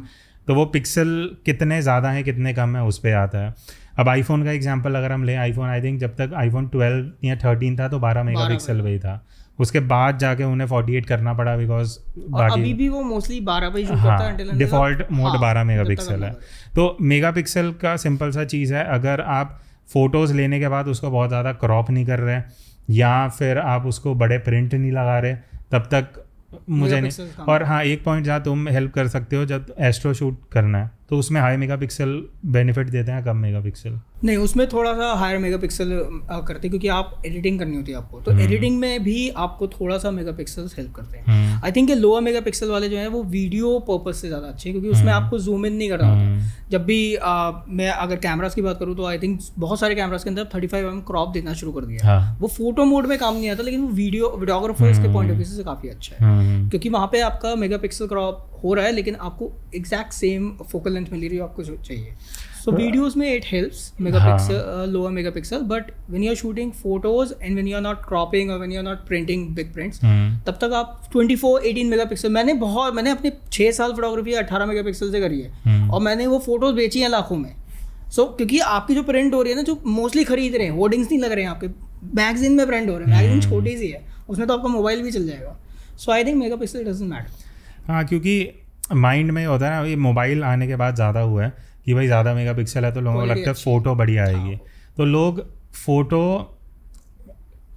तो वो पिक्सल कितने ज़्यादा हैं कितने कम है उस पर आता है। अब आईफोन का एग्जांपल अगर हम लें, आईफोन आई थिंक जब तक आईफोन 12 या 13 था तो 12 मेगापिक्सल पे ही था, उसके बाद जाके उन्हें 48 करना पड़ा, बिकॉज अभी भी वो मोस्टली 12 पे शूट करता है, डिफ़ॉल्ट मोड 12 मेगापिक्सल है। तो मेगापिक्सल का सिंपल सा चीज़ है, अगर आप फ़ोटोज़ लेने के बाद उसको बहुत ज़्यादा क्रॉप नहीं कर रहे या फिर आप उसको बड़े प्रिंट नहीं लगा रहे, तब तक मुझे नहीं। और हाँ, एक पॉइंट जहाँ तुम हेल्प कर सकते हो, जब एस्ट्रो शूट करना है तो उसमें हाई मेगापिक्सल बेनिफिट देते हैं, कम मेगापिक्सल नहीं। उसमें थोड़ा सा हायर मेगापिक्सल करते हैं क्योंकि आप एडिटिंग करनी होती है आपको, तो एडिटिंग में भी आपको थोड़ा सा मेगापिक्सल्स हेल्प करते हैं। आई थिंक लोअर मेगापिक्सल वाले जो हैं वो वीडियो पर्पज से ज़्यादा अच्छे हैं क्योंकि उसमें आपको जूम इन नहीं करना होता। जब भी मैं अगर कैमरास की बात करूँ तो आई थिंक बहुत सारे कैमरास के अंदर 35mm क्रॉप देना शुरू कर दिया। वो फोटो मोड में काम नहीं आता, लेकिन वो वीडियोग्राफर्स के पॉइंट ऑफ व्यू से काफ़ी अच्छा है क्योंकि वहाँ पे आपका मेगापिक्सल क्रॉप हो रहा है लेकिन आपको एग्जैक्ट सेम फोकल लेंथ मिल रही है आपको जो चाहिए। So videos में it helps megapixel lower megapixel, but when you are shooting photos and when you are not cropping or when you are not printing big prints, तब तक आप 24-18 megapixel, मैंने अपने 6 साल फोटोग्राफी 18 मेगापिक्सल से करी है और मैंने वो फोटोज बेची हैं लाखों में। क्योंकि आपकी जो प्रिंट हो रही है ना, जो मोस्टली खरीद रहे हैं, होर्डिंग्स नहीं लग रहे हैं आपके, मैगजीन में प्रिंट हो रहे हैं, मैगजीन छोटी सी है, उसमें तो आपका मोबाइल भी चल जाएगा। So I think megapixel doesn't matter. हाँ, क्योंकि माइंड में होता है ना, ये मोबाइल आने के बाद ज़्यादा हुआ है कि भाई ज़्यादा मेगापिक्सल है तो लोगों को लगता है फ़ोटो बढ़िया आएगी। तो लोग फ़ोटो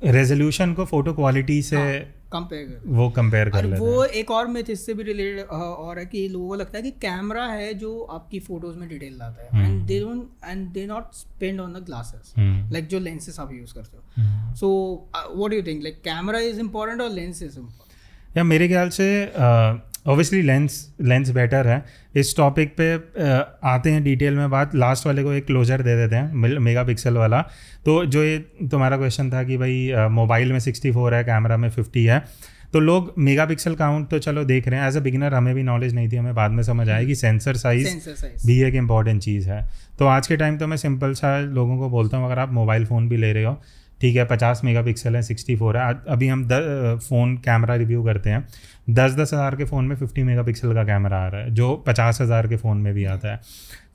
रेजोल्यूशन को फ़ोटो क्वालिटी से कंपेयर कर लेते हैं। वो एक और मिथ इससे भी रिलेटेड और है कि लोगों को लगता है कि कैमरा है जो आपकी फोटोज में डिटेल लाता है, and they not spend on the glasses, like जो लेंसेस आप यूज करते हो। सो what do you think, like camera is important और लेंस इज इम्पोर्टेंट? या मेरे ख्याल से ऑब्वियसली लेंस बेटर है। इस टॉपिक पे आते हैं डिटेल में बात, लास्ट वाले को एक क्लोजर दे देते हैं मेगा पिक्सल वाला। तो जो ये तुम्हारा क्वेश्चन था कि भाई मोबाइल में 64 है, कैमरा में 50 है, तो लोग मेगा पिक्सल काउंट तो चलो देख रहे हैं। एज अ बिगिनर हमें भी नॉलेज नहीं थी, हमें बाद में समझ आया कि सेंसर साइज भी एक इम्पॉर्टेंट चीज़ है। तो आज के टाइम तो मैं सिंपल सा लोगों को बोलता हूँ, अगर आप मोबाइल फ़ोन भी ले रहे हो, ठीक है 50 मेगापिक्सल है, 64 है। अभी हम फ़ोन कैमरा रिव्यू करते हैं, 10 हज़ार के फ़ोन में 50 मेगापिक्सल का कैमरा आ रहा है, जो 50,000 के फ़ोन में भी आता है।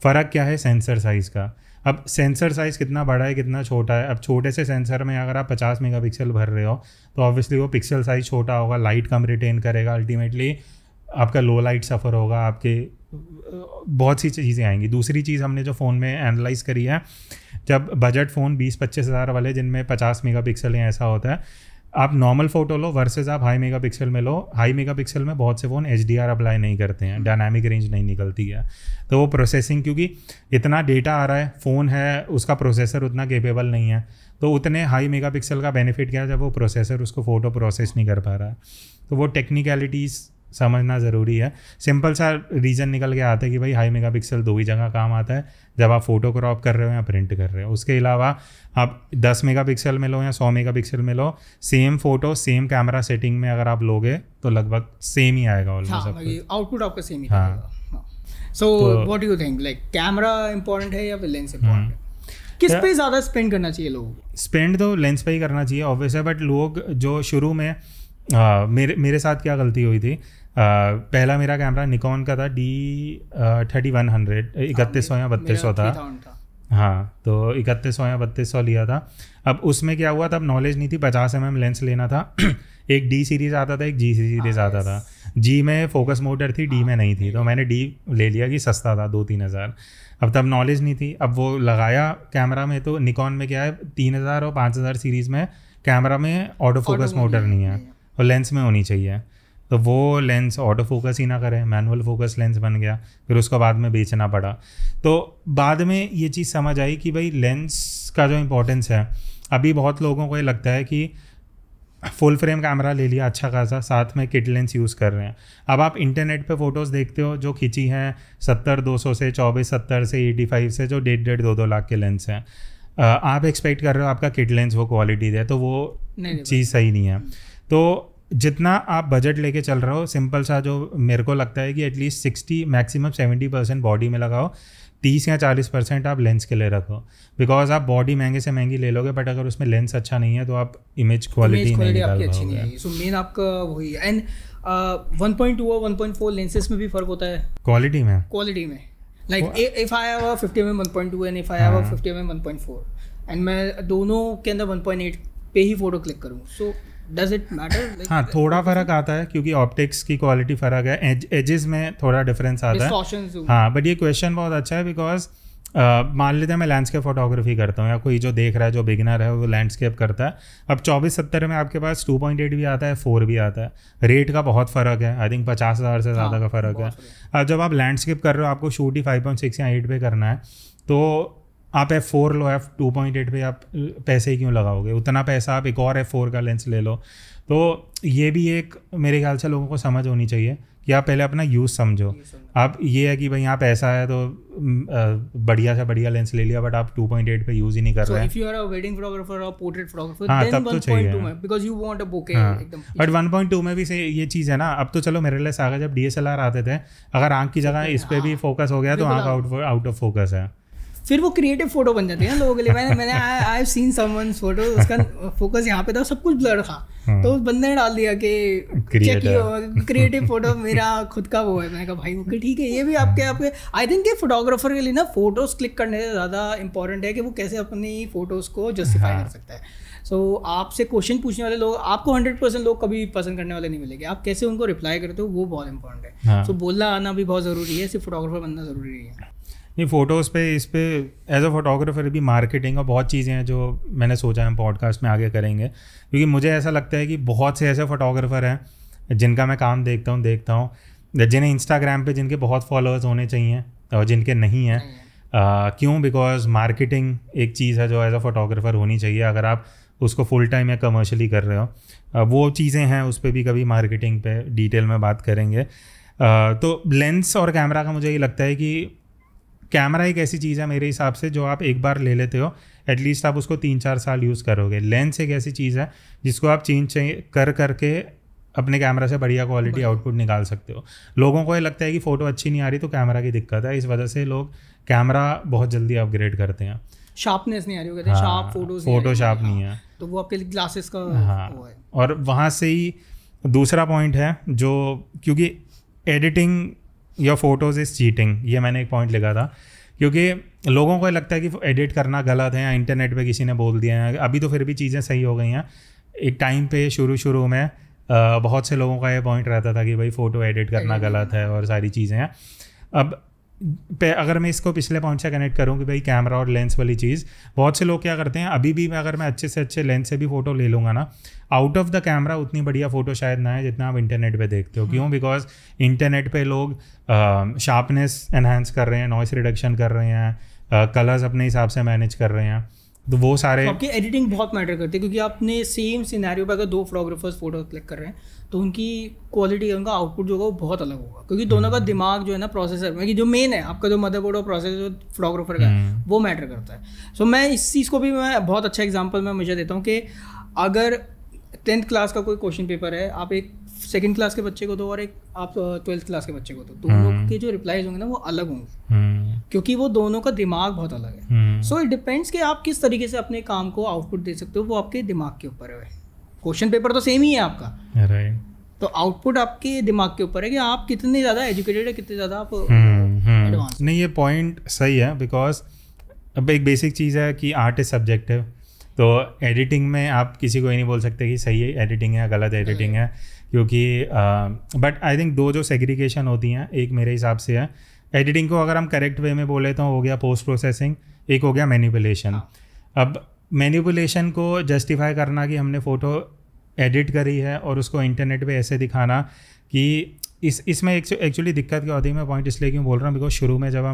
फ़र्क क्या है? सेंसर साइज़ का। अब सेंसर साइज़ कितना बड़ा है कितना छोटा है। अब छोटे से सेंसर में अगर आप 50 मेगापिक्सल भर रहे हो तो ऑब्वियसली वो पिक्सल साइज़ छोटा होगा, लाइट कम रिटेन करेगा, अल्टीमेटली आपका लो लाइट सफ़र होगा, आपके बहुत सी चीज़ें आएंगी। दूसरी चीज़ हमने जो फ़ोन में एनालाइज करी है, जब बजट फ़ोन 20-25 हज़ार वाले जिनमें 50 मेगापिक्सल हैं ऐसा होता है, आप नॉर्मल फ़ोटो लो वर्सेस आप हाई मेगापिक्सल में लो। हाई मेगापिक्सल में बहुत से फ़ोन HDR अप्लाई नहीं करते हैं, डायनामिक रेंज नहीं निकलती है, तो वो प्रोसेसिंग, क्योंकि इतना डेटा आ रहा है, फ़ोन है उसका प्रोसेसर उतना केपेबल नहीं है, तो उतने हाई मेगापिक्सल का बेनिफिट क्या है जब वो प्रोसेसर उसको फ़ोटो प्रोसेस नहीं कर पा रहा है। तो वो टेक्निकलिटीज़ समझना ज़रूरी है। सिंपल सा रीज़न निकल के आता है कि भाई हाई मेगापिक्सल दो ही जगह काम आता है, जब आप फ़ोटो क्रॉप कर रहे हो या प्रिंट कर रहे हो। उसके अलावा आप 10 मेगापिक्सल में लो या 100 मेगापिक्सल में लो, same photo same camera setting में अगर आप लोगे तो लगभग सेम ही आएगा ऑलमोस्ट, आउटपुट आपका सेम ही आएगा। So what do you think, like camera important है या फिर लेंस इंपॉर्टेंट है? किस पे ज़्यादा स्पेंड करना चाहिए लोगों को? स्पेंड तो लेंस पे ही करना चाहिए ऑब्वियस है, बट लोग जो शुरू में मेरे साथ क्या गलती हुई थी, पहला मेरा कैमरा निकॉन का था D3100, 3100 या 3200 था। हाँ, तो 3100 या 3200 लिया था। अब उसमें क्या हुआ, तब नॉलेज नहीं थी, 50 mm लेंस लेना था। एक D सीरीज़ आता था, एक G सीरीज़ आता था। G में फोकस मोटर थी, D में नहीं थी, तो मैंने D ले लिया कि सस्ता था, 2-3 हज़ार। अब तब नॉलेज नहीं थी, अब वो लगाया कैमरा में, तो निकॉन में क्या है 3000 और 5000 सीरीज़ में कैमरा में ऑटो फोकस मोटर नहीं है, और लेंस में होनी चाहिए। तो वो लेंस ऑटो फोकस ही ना करे, मैनुअल फोकस लेंस बन गया, फिर उसको बाद में बेचना पड़ा। तो बाद में ये चीज़ समझ आई कि भाई लेंस का जो इम्पोर्टेंस है, अभी बहुत लोगों को ये लगता है कि फुल फ्रेम कैमरा ले लिया अच्छा खासा, साथ में किट लेंस यूज़ कर रहे हैं। अब आप इंटरनेट पे फ़ोटोज़ देखते हो जो खींची हैं 70-200 से, 24-70 से, 85 से, जो 1.5-2 लाख के लेंस हैं, आप एक्सपेक्ट कर रहे हो आपका किट लेंस वो क्वालिटी दे, तो वो चीज़ सही नहीं है। तो जितना आप बजट लेके चल रहे हो, सिंपल सा जो मेरे को लगता है कि एटलीस्ट 60 मैक्सिमम 70% बॉडी में लगाओ, 30 या 40% आप लेंस के लिए रखो। बिकॉज आप बॉडी महंगे से महंगी ले लोगे, बट अगर उसमें लेंस अच्छा नहीं है तो आप इमेज क्वालिटी नहीं निकाल पाओगे। सो मेन आपका वही है। एंड 1.2 और 1.4 लेंसेज में भी फ़र्क होता है क्वालिटी में। Like if I have a 50mm 1.2 and if I have a 50mm 1.4 and मैं दोनों के अंदर 1.8 पे ही फोटो क्लिक करूँ, सो डज इट मैटर? हाँ, थोड़ा फ़र्क आता है क्योंकि ऑप्टिक्स की क्वालिटी फ़र्क है, एजेस में थोड़ा डिफरेंस आता है। हाँ, बट ये क्वेश्चन बहुत अच्छा है, बिकॉज मान लेते हैं मैं लैंडस्केप फोटोग्राफी करता हूँ, या कोई जो देख रहा है, जो बिगिनर है वो लैंडस्केप करता है। अब 24-70 में आपके पास 2.8 भी आता है, 4 भी आता है, रेट का बहुत फ़र्क है, आई थिंक 50,000 से ज़्यादा का फ़र्क है। अब जब आप लैंडस्केप कर रहे हो, आपको शूट ही 5.6 या 8 पे करना है, तो आप F4 लो, F2.8 पे आप पैसे ही क्यों लगाओगे? उतना पैसा आप एक और F4 का लेंस ले लो। तो ये भी एक मेरे ख्याल से लोगों को समझ होनी चाहिए कि आप पहले अपना यूज़ समझो। आप ये है कि भाई यहाँ पैसा है तो बढ़िया से बढ़िया लेंस ले लिया, बट आप 2.8 पे यूज़ ही नहीं कर रहे हैं। If you are a wedding photographer और पोर्ट्रेट फोटोग्राफर, हाँ, तब तो चाहिए, because you want a bokeh एकदम। बट 1.2 में भी से ये चीज़ है ना, अब तो चलो मेरे लिए आ गया, जब DSLR आते थे, अगर आँख की जगह इस पर भी फोकस हो गया तो आँख आउट ऑफ फोकस है, फिर वो क्रिएटिव फोटो बन जाती है ना लोगों के लिए। मैंने I have seen someone's photo, उसका फोकस यहाँ पे था, सब कुछ ब्लर था, तो उस बंदे ने डाल दिया कि क्रिएटिव फोटो मेरा खुद का वो है। मैंने कहा भाई ओके ठीक है, ये भी आपके आई थिंक ये फोटोग्राफर के लिए ना फोटोज क्लिक करने से ज़्यादा इंपॉर्टेंट है कि वो कैसे अपनी फोटोज़ को जस्टिफाई कर सकता है। सो आपसे क्वेश्चन पूछने वाले लोग, आपको 100% लोग कभी पसंद करने वाले नहीं मिलेंगे, आप कैसे उनको रिप्लाई करते हो वो बहुत इंपॉर्टेंट है। सो बोलना आना भी बहुत ज़रूरी है, सिर्फ फोटोग्राफर बनना ज़रूरी है। नहीं, फ़ोटोज़ पे इस पे एज अ फोटोग्राफर भी मार्केटिंग और बहुत चीज़ें हैं जो मैंने सोचा हम पॉडकास्ट में आगे करेंगे, क्योंकि मुझे ऐसा लगता है कि बहुत से ऐसे फोटोग्राफर हैं जिनका मैं काम देखता हूँ जिन्हें इंस्टाग्राम पे जिनके बहुत फॉलोअर्स होने चाहिए और जिनके नहीं हैं। क्यों? बिकॉज मार्केटिंग एक चीज़ है जो एज अ फोटोग्राफर होनी चाहिए अगर आप उसको फुल टाइम या कमर्शियली कर रहे हो। वो चीज़ें हैं, उस पर भी कभी मार्केटिंग पे डिटेल में बात करेंगे। तो लेंस और कैमरा का मुझे ये लगता है कि कैमरा एक ऐसी चीज़ है मेरे हिसाब से जो आप एक बार ले लेते हो, एटलीस्ट आप उसको 3-4 साल यूज़ करोगे। लेंस एक ऐसी चीज़ है जिसको आप चेंज करके अपने कैमरा से बढ़िया क्वालिटी आउटपुट निकाल सकते हो। लोगों को ये लगता है कि फ़ोटो अच्छी नहीं आ रही तो कैमरा की दिक्कत है, इस वजह से लोग कैमरा बहुत जल्दी अपग्रेड करते हैं। शार्पनेस नहीं आ रही, वो कहते हैं शार्प फोटो शार्प नहीं है, तो वो आपके ग्लासेस का वो है। और वहाँ से ही दूसरा पॉइंट है जो, क्योंकि एडिटिंग या फोटोज़ इज़ चीटिंग, ये मैंने एक पॉइंट लिखा था, क्योंकि लोगों को लगता है कि एडिट करना गलत है या इंटरनेट पे किसी ने बोल दिया है। अभी तो फिर भी चीज़ें सही हो गई हैं। एक टाइम पे शुरू में बहुत से लोगों का ये पॉइंट रहता था कि भाई फ़ोटो एडिट करना गलत है और सारी चीज़ें हैं। अब अगर मैं इसको पिछले पॉइंट से कनेक्ट करूँ कि भाई कैमरा और लेंस वाली चीज़, बहुत से लोग क्या करते हैं, अभी भी अगर मैं अच्छे से अच्छे लेंस से भी फ़ोटो ले लूँगा ना, आउट ऑफ द कैमरा उतनी बढ़िया फ़ोटो शायद ना है जितना आप इंटरनेट पे देखते हो। क्यों? बिकॉज इंटरनेट पे लोग शार्पनेस एनहांस कर रहे हैं, नॉइस रिडक्शन कर रहे हैं, कलर्स अपने हिसाब से मैनेज कर रहे हैं, तो वो सारे तो आपकी एडिटिंग बहुत मैटर करती है। क्योंकि आपने सेम सिनेरियो पे अगर 2 फोटोग्राफर्स फोटो क्लिक कर रहे हैं तो उनकी क्वालिटी, उनका आउटपुट जो होगा वो बहुत अलग होगा, क्योंकि दोनों का दिमाग जो है ना, प्रोसेसर में, कि जो मेन है आपका जो मदरबोर्ड और प्रोसेसर जो फोटोग्राफर का है वो मैटर करता है। सो मैं इस चीज़ को भी मैं बहुत अच्छा एग्जाम्पल मैं मुझे देता हूँ कि अगर 10th क्लास का कोई क्वेश्चन पेपर है, आप एक 2nd क्लास के बच्चे को दो और एक आप 12th क्लास के बच्चे को दो, दोनों के जो रिप्लाईज होंगे ना वो अलग होंगे, क्योंकि वो दोनों का दिमाग बहुत अलग है। सो इट डिपेंड्स कि आप किस तरीके से अपने काम को आउटपुट दे सकते हो, वो आपके दिमाग के ऊपर है। क्वेश्चन पेपर तो सेम ही है आपका, राइट, तो आउटपुट आपके दिमाग के ऊपर है कि आप कितने ज़्यादा एजुकेटेड है, कितने ज़्यादा आप एडवांस। नहीं, ये पॉइंट सही है, बिकॉज अब एक बेसिक चीज़ है कि आर्ट इज सब्जेक्टिव। तो एडिटिंग में आप किसी को ही नहीं बोल सकते कि सही एडिटिंग है या गलत एडिटिंग है, क्योंकि बट आई थिंक 2 जो सेग्रीगेशन होती हैं, एक मेरे हिसाब से है एडिटिंग को अगर हम करेक्ट वे में बोले तो हो गया पोस्ट प्रोसेसिंग, एक हो गया मैनिपुलेशन। अब मैनिपुलेशन को जस्टिफाई करना कि हमने फ़ोटो एडिट करी है और उसको इंटरनेट पे ऐसे दिखाना कि इसमें एक्चुअली दिक्कत क्या होती है, मैं पॉइंट इसलिए क्यों बोल रहा हूँ, बिकॉज शुरू में जब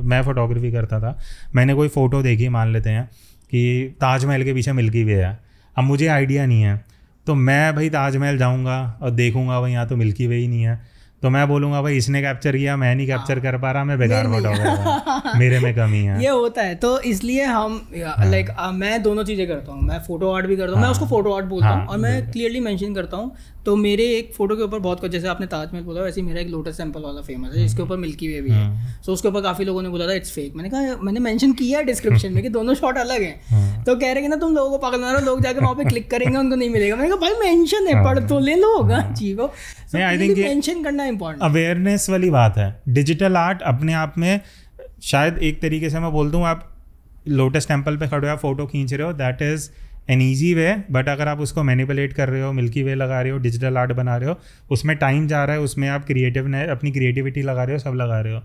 मैं फ़ोटोग्राफी करता था, मैंने कोई फ़ोटो देखी, मान लेते हैं कि ताजमहल के पीछे मिल्की वे है, अब मुझे आइडिया नहीं है, तो मैं भाई ताजमहल जाऊँगा और देखूँगा भाई यहाँ तो मिल्की वे ही नहीं है, तो मैं बोलूँगा भाई इसने कैप्चर किया, मैं नहीं कैप्चर कर पा रहा, मैं बेकार फोटोग्राफर, मेरे में कमी है। ये होता है, तो इसलिए हम लाइक मैं दोनों चीज़ें करता हूँ, मैं फोटो आर्ट भी करता हूँ, मैं उसको फोटो आर्ट बोलता हूँ और मैं क्लियरली मेंशन करता हूँ। तो मेरे एक फोटो के ऊपर बहुत कुछ, जैसे आपने ताजमहल बोला, वैसे ही मेरा एक लोटस टेम्पल वाला फेमस है जिसके ऊपर मिल्की वे भी है। सो उसके ऊपर काफ़ी लोगों ने बोला था इट्स फेक, मैंने कहा, मैंने मेंशन किया डिस्क्रिप्शन में कि दोनों शॉट अलग हैं, तो कह रहे हैं ना तुम लोगों को पागल बना रहे हो, लोग जाकर वहाँ पे क्लिक करेंगे उनको नहीं मिलेगा। मैंने कहा भाई मेंशन है, पढ़ तो ले लो चीज़ को, आई थिंक मेंशन करना इंपॉर्टेंट, अवेयरनेस वाली बात है। डिजिटल आर्ट अपने आप में शायद एक तरीके से मैं बोल दूँ, आप लोटस टेम्पल पे खड़े हो, आप फोटो खींच रहे हो, that is an easy way, but अगर आप उसको मैनिपुलेट कर रहे हो, मिल्की वे लगा रहे हो, डिजिटल आर्ट बना रहे हो, उसमें टाइम जा रहा है, उसमें आप अपनी क्रिएटिविटी लगा रहे हो, सब लगा रहे हो,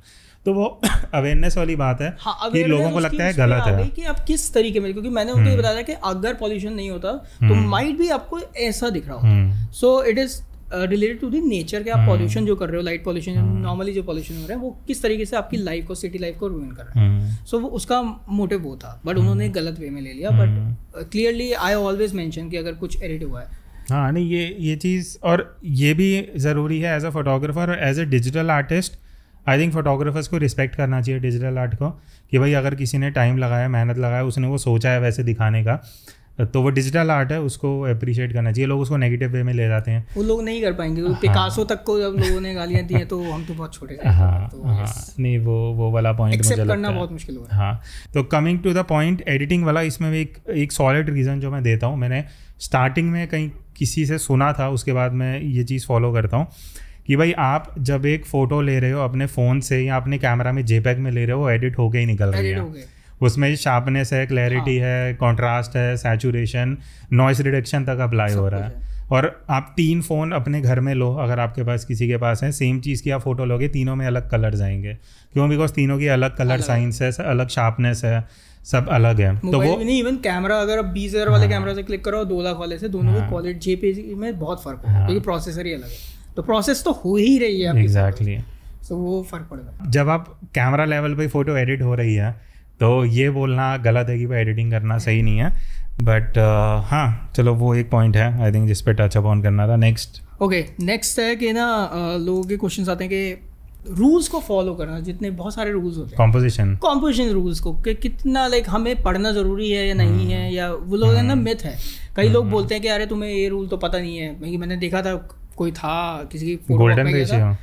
तो वो अवेयरनेस वाली बात है। हाँ, कि लोगों को लगता है गलत है कि आप किस तरीके में, क्योंकि मैंने उनको ये बताया कि अगर पॉल्यूशन नहीं होता तो माइट भी आपको ऐसा दिख रहा होता। So it is related to the nature के आप पॉल्यूशन जो कर रहे हो, लाइट पॉल्यूशन, नॉर्मली जो पॉल्यूशन हो रहा है वो किस तरीके से आपकी लाइफ को, सिटी लाइफ को रूइन कर रहा है। सो वो उसका मोटिव वो था, बट उन्होंने गलत वे में ले लिया। But clearly I always mention कि अगर कुछ एडिट हुआ है, हाँ नहीं, ये चीज़, और ये भी ज़रूरी है एज अ फोटोग्राफर और as a digital artist. I think photographers को रिस्पेक्ट करना चाहिए डिजिटल आर्ट को, कि भाई अगर किसी ने टाइम लगाया, मेहनत लगाया, उसने वो सोचा है वैसे दिखाने का, तो वो डिजिटल आर्ट है, उसको अप्रिशिएट करना चाहिए। लोग उसको नेगेटिव वे में ले जाते हैं, वो लोग नहीं कर पाएंगे। पिकासो तक को जब लोगों ने गालियाँ दी हैं तो हम तो बहुत छोटे थे। नहीं, वो वाला पॉइंट मुझे लगता करना बहुत मुश्किल हुआ। हाँ, तो coming to the point, editing वाला, इसमें भी एक सॉलिड रीज़न जो मैं देता हूँ, मैंने स्टार्टिंग में कहीं किसी से सुना था, उसके बाद मैं ये चीज़ फॉलो करता हूँ कि भाई आप जब एक फ़ोटो ले रहे हो अपने फ़ोन से या अपने कैमरा में JPEG में ले रहे हो, वो एडिट होके ही निकल रही है। उसमें शार्पनेस है, क्लैरिटी है, कॉन्ट्रास्ट है, सैचुरेशन, नॉइस रिडक्शन तक अप्लाई हो रहा है। और आप 3 फ़ोन अपने घर में लो, अगर आपके पास किसी के पास है, सेम चीज़ की आप फ़ोटो लोगे, तीनों में अलग कलर्स आएंगे। क्यों? बिकॉज तीनों की अलग कलर साइंस है, अलग शार्पनेस है, सब अलग है। तो वो नहीं, इवन कैमरा अगर आप 20,000 वाले कैमरा से क्लिक करो 2 लाख वाले से, दोनों की क्वालिटी जेपीजी में बहुत फर्क होगा, क्योंकि प्रोसेसर ही अलग है। तो प्रोसेस तो हो ही रही है एग्जैक्टली, तो वो फर्क पड़ेगा। जब आप कैमरा लेवल पे फ़ोटो एडिट हो रही है तो ये बोलना गलत है कि भाई एडिटिंग करना सही नहीं है, बट हाँ चलो वो एक पॉइंट है आई थिंक जिस पे टच अपॉन करना था। नेक्स्ट नेक्स्ट है कि ना लोगों के क्वेश्चंस आते हैं कि रूल्स को फॉलो करना, जितने बहुत सारे रूल्स होते हैं कॉम्पोजिशन रूल्स को, कि कितना लाइक हमें पढ़ना ज़रूरी है या नहीं है, या वो लोग है ना मिथ है। कई लोग बोलते हैं कि अरे तुम्हें ये रूल तो पता नहीं है। मैंने देखा था कोई था किसी की गोल्डन रेशियो,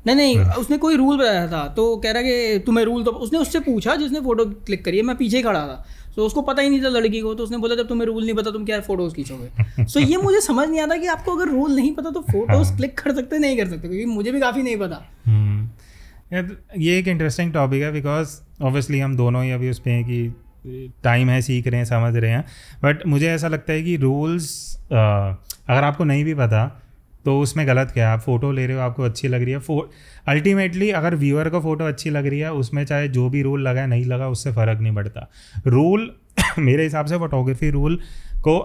नहीं उसने कोई रूल बताया था, तो कह रहा कि तुम्हें रूल तो, उसने उससे पूछा जिसने फोटो क्लिक करी है, मैं पीछे खड़ा था, तो उसको पता ही नहीं था लड़की को, तो उसने बोला जब तुम्हें रूल नहीं पता तुम क्या फोटोज खींचोगे। सो ये मुझे समझ नहीं आता कि आपको अगर रूल नहीं पता तो फोटोज क्लिक कर सकते नहीं कर सकते, क्योंकि मुझे भी काफ़ी नहीं पता। ये एक इंटरेस्टिंग टॉपिक है, बिकॉज ऑब्वियसली हम दोनों ही अभी उस पर हैं कि टाइम है, सीख रहे हैं, समझ रहे हैं, बट मुझे ऐसा लगता है कि रूल्स अगर आपको नहीं भी पता तो उसमें गलत क्या है। आप फ़ोटो ले रहे हो, आपको अच्छी लग रही है, अल्टीमेटली अगर व्यूअर को फ़ोटो अच्छी लग रही है, उसमें चाहे जो भी रूल लगा है नहीं लगा उससे फ़र्क नहीं पड़ता। रूल मेरे हिसाब से फोटोग्राफी रूल को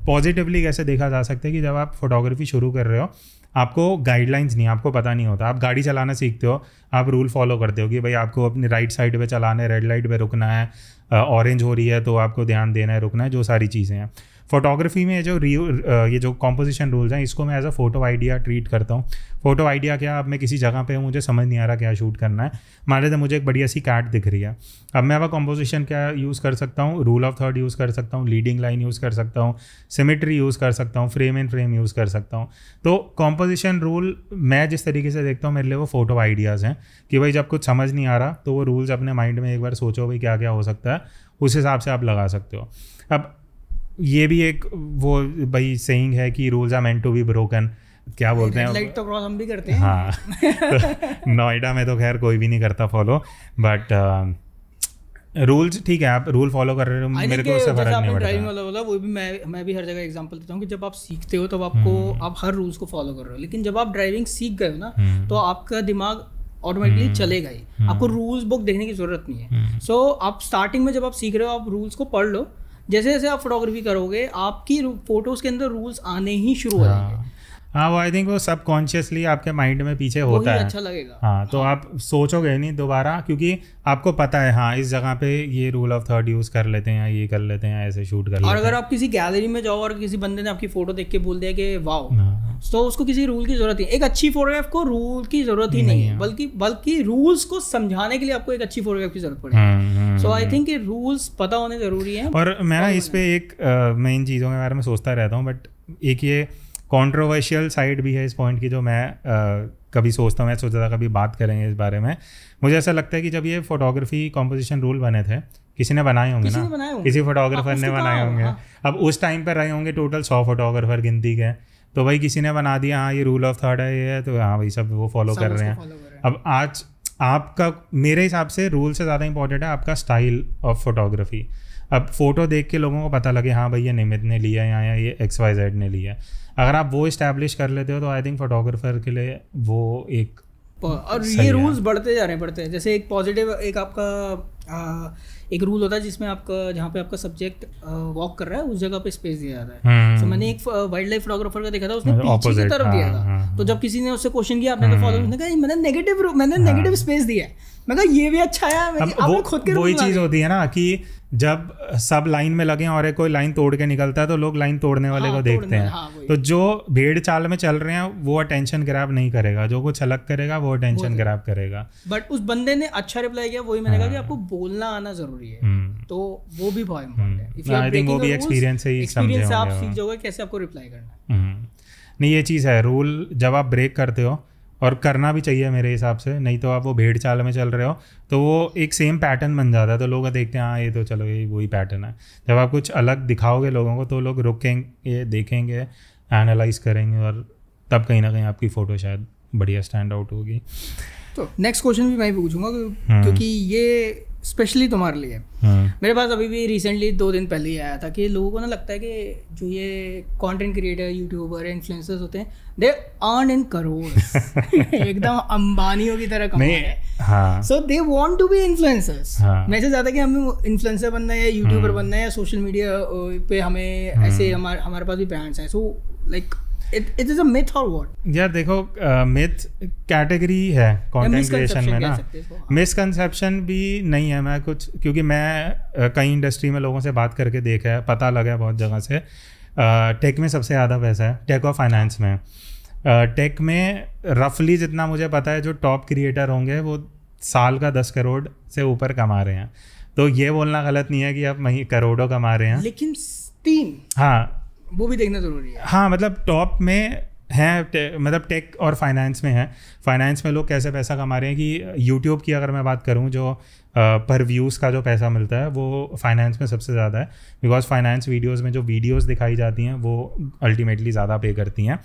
पॉजिटिवली कैसे देखा जा सकता है कि जब आप फोटोग्राफी शुरू कर रहे हो, आपको गाइडलाइंस नहीं, आपको पता नहीं होता, आप गाड़ी चलाना सीखते हो, आप रूल फॉलो करते हो कि भाई आपको अपनी राइट साइड पे चलाना है, रेड लाइट पे रुकना है, ऑरेंज हो रही है तो आपको ध्यान देना है, रुकना है, जो सारी चीज़ें हैं। फोटोग्राफी में ये जो कॉम्पोजिशन रूल्स हैं, इसको मैं as a photo idea treat करता हूँ। फोटो आइडिया क्या, अब मैं किसी जगह पे हूँ, मुझे समझ नहीं आ रहा क्या शूट करना है, मान लेते मुझे एक बढ़िया सी कैट दिख रही है, अब मैं अब कॉम्पोजिशन क्या यूज़ कर सकता हूँ, रूल ऑफ थर्ड यूज़ कर सकता हूँ, लीडिंग लाइन यूज़ कर सकता हूँ, सिमेट्री यूज़ कर सकता हूँ, फ्रेम इन फ्रेम यूज़ कर सकता हूँ। तो कॉम्पोजिशन रूल मैं जिस तरीके से देखता हूँ, मेरे लिए वो फोटो आइडियाज़ हैं कि भाई जब कुछ समझ नहीं आ रहा तो वो रूल्स अपने माइंड में एक बार सोचो भाई क्या क्या हो सकता है, उस हिसाब से आप लगा सकते हो। अब ये भी एक वो भाई सेइंग है कि rules are meant to be broken, क्या बोलते हैं, लाइट तो क्रॉस हम भी करते हैं। हाँ तो नोएडा में तो खैर कोई भी नहीं करता फॉलो, बट रूल्स ठीक है, आप रूल फॉलो कर रहे हो, मेरे को उससे फर्क नहीं पड़ता। ड्राइविंग वाला बोला, वो भी मैं भी हर जगह एग्जांपल देता हूँ कि जब आप सीखते हो तब आपको आप हर रूल्स को फॉलो कर रहे हो, लेकिन जब आप ड्राइविंग सीख गए हो ना तो आपका दिमाग ऑटोमेटिकली चलेगा ही, आपको रूल्स बुक देखने की जरूरत नहीं है। सो आप स्टार्टिंग में जब आप सीख रहे हो, आप रूल्स को पढ़ लो, जैसे जैसे आप फोटोग्राफी करोगे आपकी फोटोज के अंदर रूल्स आने ही शुरू हो जाएंगे। हाँ वो आई थिंक वो सबकॉन्शियसली आपके माइंड में पीछे होता है, अच्छा लगेगा। हाँ तो आप सोचोगे नहीं दोबारा, क्योंकि आपको पता है हाँ इस जगह पे ये रूल ऑफ थर्ड यूज़ कर लेते हैं, ये कर लेते हैं, ऐसे शूट कर लेते हैं। और अगर आप किसी गैलरी में जाओ और किसी बंदे ने आपकी फोटो देख के बोल दिया कि वाओ, तो उसको किसी रूल की जरूरत नहीं। एक अच्छी फोटोग्राफ को रूल की जरूरत ही नहीं है, बल्कि रूल्स को समझाने के लिए आपको एक अच्छी फोटोग्राफ की जरूरत पड़ेगी। सो आई थिंक रूल्स पता होने जरूरी है। और मैं ना इस पे एक मैं इन चीज़ों के बारे में सोचता रहता हूँ, बट एक ये कंट्रोवर्शियल साइड भी है इस पॉइंट की जो मैं कभी सोचता हूँ, मैं सोचा था कभी बात करेंगे इस बारे में। मुझे ऐसा लगता है कि जब ये फोटोग्राफी कॉम्पोजिशन रूल बने थे, किसी ने बनाए होंगे ना, किसी फोटोग्राफर ने बनाए होंगे। अब उस टाइम पर रहे होंगे टोटल 100 फोटोग्राफर गिनती के, तो भाई किसी ने बना दिया हाँ ये रूल ऑफ थर्ड है ये है, तो हाँ भाई सब वो फॉलो कर रहे हैं। अब आज आपका, मेरे हिसाब से रूल से ज़्यादा इंपॉर्टेंट है आपका स्टाइल ऑफ फोटोग्राफी। अब फोटो देख के लोगों को पता लगे हाँ भाई ये निमित ने लिया है या ये XYZ ने लिया है, अगर आप वो इस्टेब्लिश कर लेते हो तो आई थिंक फोटोग्राफर के लिए वो एक, और ये रूल्स बढ़ते जा रहे हैं। जैसे एक पॉजिटिव एक आपका एक रूल होता है जिसमें आपका जहाँ पे आपका सब्जेक्ट वॉक कर रहा है उस जगह पे स्पेस दिया जाता है। तो मैंने एक वाइल्ड लाइफ फोटोग्राफर का देखा था, उसने पीछे की तरफ दिया था। तो जब किसी ने उससे क्वेश्चन किया आपने तो फॉलो, उसने कहा मैंने नेगेटिव स्पेस दिया है। मैं कहा ये भी अच्छा है। खुद के वही चीज़ होती है ना कि जब सब लाइन में लगे और कोई लाइन तोड़ के निकलता है तो लोग लाइन तोड़ने वाले को देखते हैं। तो जो भेड़ चाल में चल रहे हैं वो अटेंशन ग्रैब नहीं करेगा, जो कुछ अलग करेगा वो अटेंशन ग्रैब करेगा। बट उस बंदे ने अच्छा रिप्लाई किया, वही मैंने कहा कि आपको बोलना आना जरूरी है, तो वो भी बहुत इम्पोर्टेंट है। आई थिंक वो भी एक्सपीरियंस से ही समझे होंगे, आप सीख जाओगे कैसे आपको रिप्लाई करना है। नहीं ये चीज़ है, रूल जब आप ब्रेक करते हो, और करना भी चाहिए मेरे हिसाब से, नहीं तो आप वो भेड़ चाल में चल रहे हो तो वो एक सेम पैटर्न बन जाता है, तो लोग देखते हैं हाँ ये तो चलो ये वही पैटर्न है। जब आप कुछ अलग दिखाओगे लोगों को तो लोग रुकेंगे, देखेंगे, एनालाइज करेंगे, और तब कहीं ना कहीं आपकी फ़ोटो शायद बढ़िया स्टैंड आउट होगी। तो नेक्स्ट क्वेश्चन भी मैं पूछूंगा क्योंकि ये स्पेशली तुम्हारे लिए। मेरे पास अभी भी रिसेंटली 2 दिन पहले ही आया था कि लोगों को ना लगता है कि जो ये कंटेंट क्रिएटर, यूट्यूबर, इन्फ्लुएंसर्स होते हैं, दे अर्न इन करोड़ एकदम अंबानियों की तरह कमा रहे हैं। So they want to be influencers. Message आता है कि हमें इन्फ्लुएंसर बनना है या यूट्यूबर बनना है या सोशल मीडिया पे हमें ऐसे हमारे पास भी ब्रांड्स हैं। So like it is a myth or what? यार देखो मिथ कैटेगरी है कंटेंट क्रिएशन में ना, मिसकंसेप्शन भी नहीं है। मैं कुछ क्योंकि मैं कई इंडस्ट्री में लोगों से बात करके देखा है, पता लगा है बहुत जगह से। टेक में सबसे ज़्यादा पैसा है, टेक और फाइनेंस में। टेक में रफली जितना मुझे पता है जो टॉप क्रिएटर होंगे वो साल का 10 करोड़ से ऊपर कमा रहे हैं। तो ये बोलना गलत नहीं है कि आप वहीं करोड़ों कमा रहे हैं, लेकिन 3 हाँ वो भी देखना ज़रूरी है। हाँ मतलब टॉप में हैं, मतलब टेक और फाइनेंस में है। फाइनेंस में लोग कैसे पैसा कमा रहे हैं कि यूट्यूब की अगर मैं बात करूँ, जो पर व्यूज़ का जो पैसा मिलता है वो फाइनेंस में सबसे ज़्यादा है। बिकॉज फाइनेंस वीडियोज़ में जो वीडियोज़ दिखाई जाती हैं वो अल्टीमेटली ज़्यादा पे करती हैं।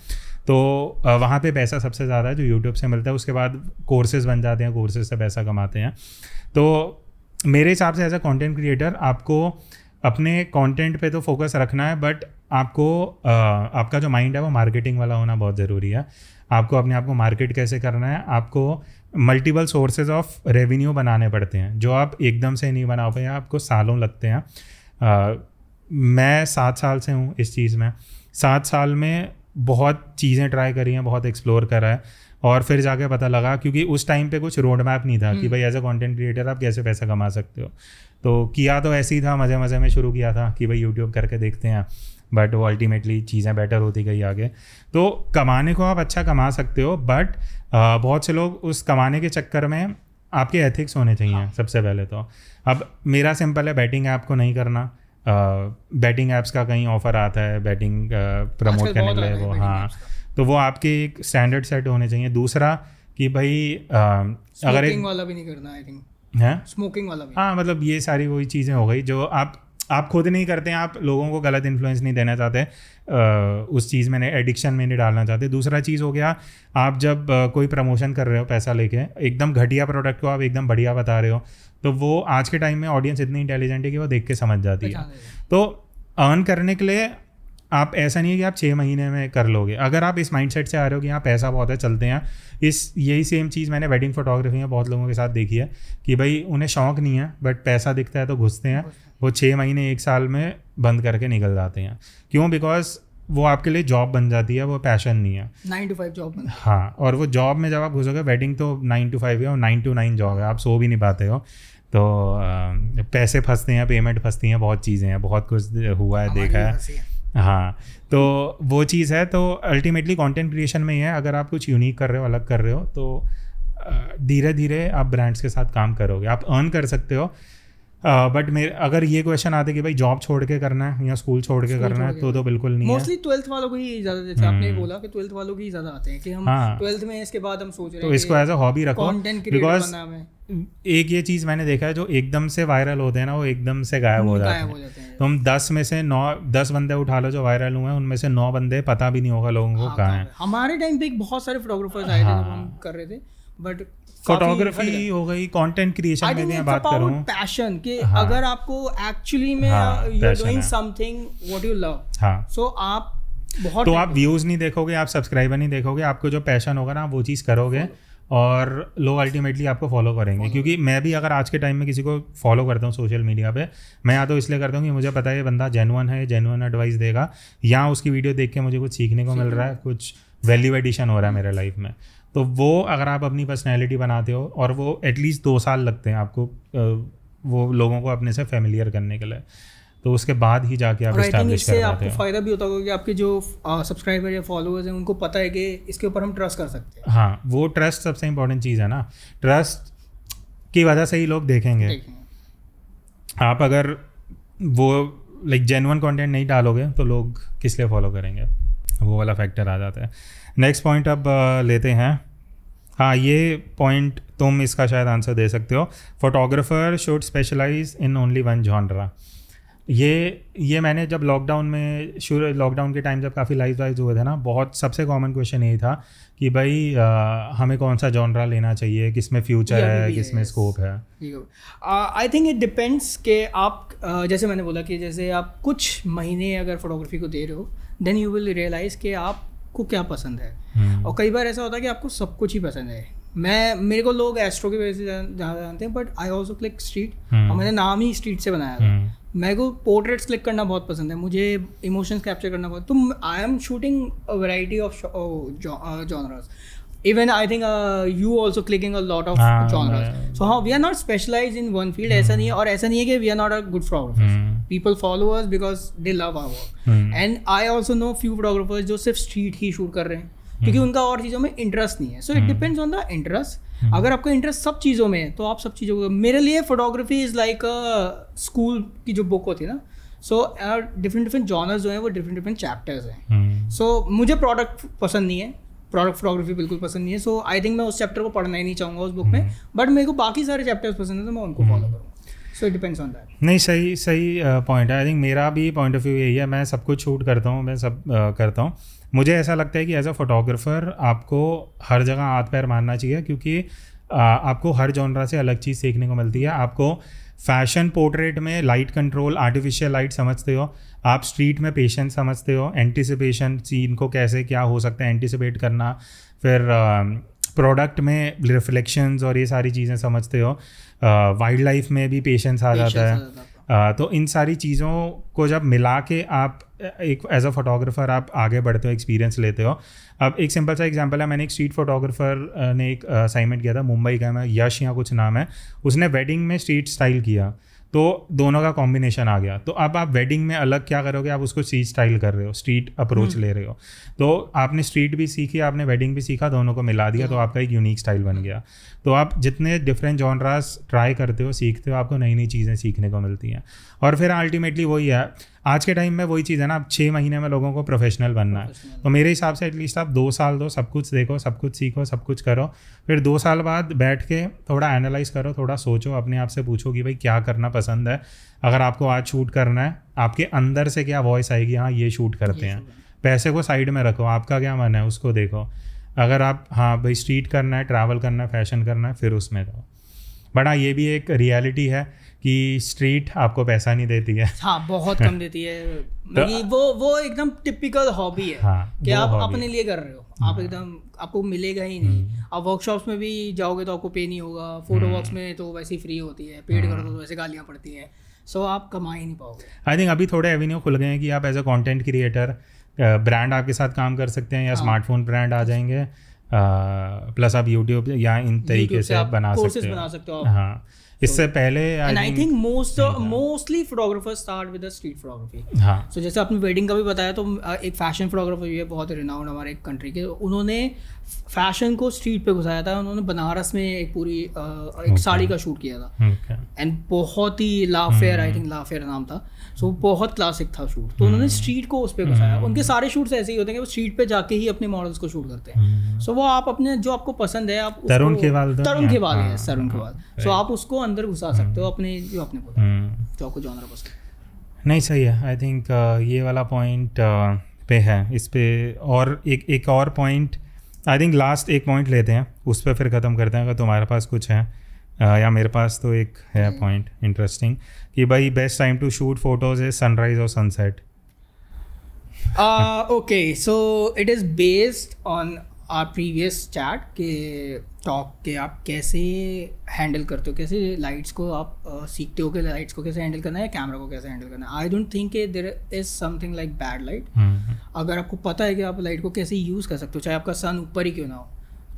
तो वहाँ पे पैसा सबसे ज़्यादा है जो यूट्यूब से मिलता है। उसके बाद कोर्सेज़ बन जाते हैं, कोर्सेज़ से पैसा कमाते हैं। तो मेरे हिसाब से एज अ कंटेंट क्रिएटर आपको अपने कंटेंट पे तो फोकस रखना है, बट आपको आपका जो माइंड है वो मार्केटिंग वाला होना बहुत ज़रूरी है। आपको अपने आप को मार्केट कैसे करना है, आपको मल्टीपल सोर्सेज ऑफ रेवेन्यू बनाने पड़ते हैं जो आप एकदम से नहीं बना पाए, आपको सालों लगते हैं। मैं 7 साल से हूँ इस चीज़ में। 7 साल में बहुत चीज़ें ट्राई करी हैं, बहुत एक्सप्लोर करा है, और फिर जाके पता लगा, क्योंकि उस टाइम पे कुछ रोड मैप नहीं था कि भाई एज अ कंटेंट क्रिएटर आप कैसे पैसा कमा सकते हो। तो किया तो ऐसे ही था, मज़े मज़े में शुरू किया था कि भाई यूट्यूब करके देखते हैं, बट वो अल्टीमेटली चीज़ें बेटर होती गई आगे। तो कमाने को आप अच्छा कमा सकते हो, बट बहुत से लोग उस कमाने के चक्कर में आपके एथिक्स होने चाहिए सबसे पहले तो। अब मेरा सिंपल है, बैटिंग ऐप को नहीं करना। बैटिंग ऐप्स का कहीं ऑफर आता है बैटिंग प्रमोट करने के लिए, वो हाँ, तो वो आपके एक स्टैंडर्ड सेट होने चाहिए। दूसरा कि भाई अगर स्मोकिंग वाला भी नहीं करना, आई थिंक है स्मोकिंग वाला भी। हाँ मतलब ये सारी वही चीज़ें हो गई जो आप खुद नहीं करते हैं, आप लोगों को गलत इन्फ्लुएंस नहीं देना चाहते, उस चीज़ में एडिक्शन में नहीं डालना चाहते। दूसरा चीज़ हो गया, आप जब कोई प्रमोशन कर रहे हो पैसा लेके, एकदम घटिया प्रोडक्ट को आप एकदम बढ़िया बता रहे हो, तो वो आज के टाइम में ऑडियंस इतनी इंटेलिजेंट है कि वो देख के समझ जाती है। तो अर्न करने के लिए आप ऐसा नहीं है कि आप 6 महीने में कर लोगे। अगर आप इस माइंडसेट से आ रहे हो कि यहाँ पैसा बहुत है, चलते हैं, यही सेम चीज़ मैंने वेडिंग फोटोग्राफी में बहुत लोगों के साथ देखी है कि भाई उन्हें शौक नहीं है बट पैसा दिखता है तो घुसते हैं। वो 6 महीने 1 साल में बंद करके निकल जाते हैं। क्यों? बिकॉज वो आपके लिए जॉब बन जाती है, वो पैशन नहीं है। 9 to 5 जॉब। हाँ, और वो जॉब में जब आप घुसोगे, वेडिंग तो 9 to 5 है और 9 to 9 जॉब है, आप सो भी नहीं पाते हो। तो पैसे फंसते हैं, पेमेंट फंसती हैं, बहुत चीज़ें हैं, बहुत कुछ हुआ है, देखा है। हाँ, तो वो चीज़ है। तो अल्टीमेटली कंटेंट क्रिएशन में ही है, अगर आप कुछ यूनिक कर रहे हो, अलग कर रहे हो, तो धीरे धीरे आप ब्रांड्स के साथ काम करोगे, आप अर्न कर सकते हो। बट मेरे अगर ये क्वेश्चन आते कि भाई जॉब छोड़ के करना है या स्कूल छोड़ के करना है, तो बिल्कुल नहीं है। मोस्टली 12th वालों को ही ज़्यादा, जैसे आपने बोला कि 12th वालों की ज़्यादा आते हैं कि हम 12th में इसके बाद हम सोच रहे हैं तो इसको एज अ हॉबी रखो। बिकॉज एक ये चीज़ मैंने देखा है, जो एकदम से वायरल होते हैं ना, वो एकदम से गायब हो जाते हैं। तो हम 10 में से 10 बंदे उठा लो जो वायरल हुए हैं, उनमें से 9 बंदे पता भी नहीं होगा लोगों को कहाँ हैं। हमारे टाइम पे बहुत सारे फोटोग्राफर्स आए थे जब हम कर रहे थे, बट फोटोग्राफी हो गई, कंटेंट क्रिएशन में मैं बात करूं, पैशन कि अगर आपको एक्चुअली में you are doing something what you love, so आप बहुत, तो आप व्यूज नहीं देखोगे, आप सब्सक्राइबर नहीं देखोगे, आपको जो पैशन होगा ना वो चीज़ करोगे और लोग अल्टीमेटली आपको फॉलो करेंगे। क्योंकि मैं भी अगर आज के टाइम में किसी को फॉलो करता हूँ सोशल मीडिया पे, मैं या तो इसलिए करता हूँ कि मुझे पता है ये बंदा जेन्युइन है, जेन्युइन एडवाइस देगा, या उसकी वीडियो देख के मुझे कुछ सीखने को मिल रहा है, कुछ वैल्यू एडिशन हो रहा है मेरे लाइफ में। तो वो अगर आप अपनी पर्सनैलिटी बनाते हो, और वो एटलीस्ट 2 साल लगते हैं आपको वो लोगों को अपने से फेमिलियर करने के लिए, तो उसके बाद ही जाके आप एस्टैब्लिश कर पाते हो। आपको फ़ायदा भी होता होगा कि आपके जो सब्सक्राइबर या फॉलोअर्स हैं उनको पता है कि इसके ऊपर हम ट्रस्ट कर सकते हैं। हाँ, वो ट्रस्ट सबसे इंपॉर्टेंट चीज़ है ना, ट्रस्ट की वजह से ही लोग देखेंगे। आप अगर वो लाइक जेन्युइन कंटेंट नहीं डालोगे तो लोग किस लिए फॉलो करेंगे, वो वाला फैक्टर आ जाता है। नेक्स्ट पॉइंट अब लेते हैं। हाँ, ये पॉइंट तुम इसका शायद आंसर दे सकते हो। Photographer should specialize in only one genre. ये मैंने जब लॉकडाउन के टाइम जब काफ़ी लाइव वाइज हुए थे ना, बहुत सबसे कॉमन क्वेश्चन यही था कि भाई हमें कौन सा जॉनरा लेना चाहिए, किसमें फ्यूचर है, किसमें स्कोप है. आई थिंक इट डिपेंड्स कि आप जैसे मैंने बोला कि जैसे आप कुछ महीने अगर फोटोग्राफी को दे रहे हो, देन यू विल रियलाइज़ कि आपको क्या पसंद है. और कई बार ऐसा होता है कि आपको सब कुछ ही पसंद है. मेरे को लोग एस्ट्रो की वजह से ज़्यादा जानते हैं, but I also click street, और मैंने नाम ही स्ट्रीट से बनाया था. मेरे को पोर्ट्रेट्स क्लिक करना बहुत पसंद है, मुझे इमोशंस कैप्चर करना बहुत. तो I am shooting a variety of genres. Even I think you also clicking a lot of genres. So we are not specialized in one field. ऐसा नहीं है, और ऐसा नहीं है कि we are not a good photographers. People follow us because they love our work. And I also know few photographers जो सिर्फ street ही shoot कर रहे हैं क्योंकि उनका और चीज़ों में इंटरेस्ट नहीं है. So it depends on the interest. अगर आपका इंटरेस्ट सब चीज़ों में है तो आप सब चीज़ों को. मेरे लिए फोटोग्राफी इज़ लाइक स्कूल की जो बुक होती है ना, सो डिफरेंट जॉनर्स जो हैं वो डिफरेंट चैप्टर्स हैं. सो मुझे प्रोडक्ट पसंद नहीं है, प्रोडक्ट फोटोग्राफी बिल्कुल पसंद नहीं है. सो आई थिंक मैं उस चैप्टर को पढ़ना ही नहीं चाहूँगा उस बुक में, बट मेरे को बाकी सारे चैप्टर्स पसंद है तो मैं उनको फॉलो करूँगा. So it depends on that. नहीं, सही पॉइंट है. आई थिंक मेरा भी पॉइंट ऑफ व्यू यही है. मैं सब कुछ शूट करता हूँ, मैं सब करता हूँ. मुझे ऐसा लगता है कि एज अ फोटोग्राफर आपको हर जगह हाथ पैर मारना चाहिए, क्योंकि आपको हर जॉनरा से अलग चीज़ सीखने को मिलती है. आपको फैशन पोर्ट्रेट में लाइट कंट्रोल, आर्टिफिशियल लाइट समझते हो, आप स्ट्रीट में पेशेंस समझते हो, एंटिसिपेशन, सीन को कैसे क्या हो सकता है एंटिसिपेट करना, फिर प्रोडक्ट में रिफ्लेक्शंस और ये सारी चीज़ें समझते हो. वाइल्ड लाइफ में भी पेशेंस आ जाता है. तो इन सारी चीज़ों को जब मिला के आप एक एज अ फोटोग्राफर आप आगे बढ़ते हो, एक्सपीरियंस लेते हो. अब एक सिंपल सा एग्जांपल है, मैंने एक स्ट्रीट फोटोग्राफर ने एक असाइनमेंट किया था, मुंबई का है, यश या कुछ नाम है. उसने वेडिंग में स्ट्रीट स्टाइल किया, तो दोनों का कॉम्बिनेशन आ गया. तो अब आप वेडिंग में अलग क्या करोगे, आप उसको स्ट्रीट स्टाइल कर रहे हो, स्ट्रीट अप्रोच ले रहे हो. तो आपने स्ट्रीट भी सीखी, आपने वेडिंग भी सीखा, दोनों को मिला दिया, तो आपका एक यूनिक स्टाइल बन गया. तो आप जितने डिफरेंट जॉनरास ट्राई करते हो, सीखते हो, आपको नई नई चीज़ें सीखने को मिलती हैं. और फिर अल्टीमेटली वही है, आज के टाइम में वही चीज़ है ना, अब 6 महीने में लोगों को प्रोफेशनल बनना है. तो मेरे हिसाब से एटलीस्ट आप 2 साल दो, सब कुछ देखो, सब कुछ सीखो, सब कुछ करो. फिर 2 साल बाद बैठ के थोड़ा एनालाइज करो, थोड़ा सोचो, अपने आप से पूछो कि भाई क्या करना पसंद है. अगर आपको आज शूट करना है, आपके अंदर से क्या वॉइस आएगी, हाँ ये शूट करते हैं. पैसे को साइड में रखो, आपका क्या मन है उसको देखो. अगर आप हाँ भाई स्ट्रीट करना है, ट्रैवल करना है, फैशन करना है, फिर उसमें दो. बट हाँ, ये भी एक रियलिटी है कि स्ट्रीट आपको पैसा नहीं देती है. हाँ, बहुत कम देती है. तो वो एकदम टिपिकल हॉबी है. हाँ, कि आप अपने लिए कर रहे हो, आप एकदम आपको मिलेगा ही नहीं. आप वर्कशॉप्स में भी जाओगे तो आपको पे नहीं होगा, फोटो वर्क्स में तो वैसे ही फ्री होती है, पेड करो तो वैसे गालियाँ पड़ती हैं. सो आप कमा ही नहीं पाओगे. आई थिंक अभी थोड़े एवेन्यू खुल गए हैं कि आप as a content creator brand आपके साथ काम कर सकते हैं, या स्मार्टफोन ब्रांड आ जाएंगे, प्लस आप यूट्यूब या इन तरीके से बना सकते हो. हाँ, इससे पहले I think mostly photographers start with street photography. हाँ, सो जैसे आपने वेडिंग का भी बताया, तो एक फैशन फोटोग्राफर भी है बहुत रिनाउंड हमारे एक कंट्री के, उन्होंने फैशन को स्ट्रीट पे घुसाया था. उन्होंने बनारस में एक पूरी एक साड़ी का शूट किया था, एंड बहुत ही लाफेयर, आई थिंक लाफेयर नाम था. सो बहुत क्लासिक था शूट. तो उन्होंने स्ट्रीट को उस पर घुसाया. उनके सारे शूट्स ऐसे ही होते हैं कि वो स्ट्रीट पे जाके ही अपने मॉडल्स को शूट करते हैं. सो वो आप अपने जो आपको पसंद है, आप तरुण केवाल है, तरुण केवाल. सो आप उसको अंदर घुसा सकते हो अपने जो आपने बोला, जो आपको जॉनर पसंद. नहीं, सही है. आई थिंक ये वाला पॉइंट पे है. इस पे और एक और पॉइंट, आई थिंक लास्ट एक पॉइंट लेते हैं, उस पर फिर ख़त्म करते हैं. अगर तुम्हारे पास कुछ है या मेरे पास तो एक है पॉइंट इंटरेस्टिंग कि भाई best time to shoot photos है सनराइज और sunset. Okay, so it is based on our previous chat के टॉक के आप कैसे हैंडल करते हो, कैसे लाइट्स को आप सीखते हो कि लाइट्स को कैसे हैंडल करना है, कैमरा को कैसे हैंडल करना है. I don't think there is something like bad light. अगर आपको पता है कि आप लाइट को कैसे यूज़ कर सकते हो, चाहे आपका सन ऊपर ही क्यों ना हो,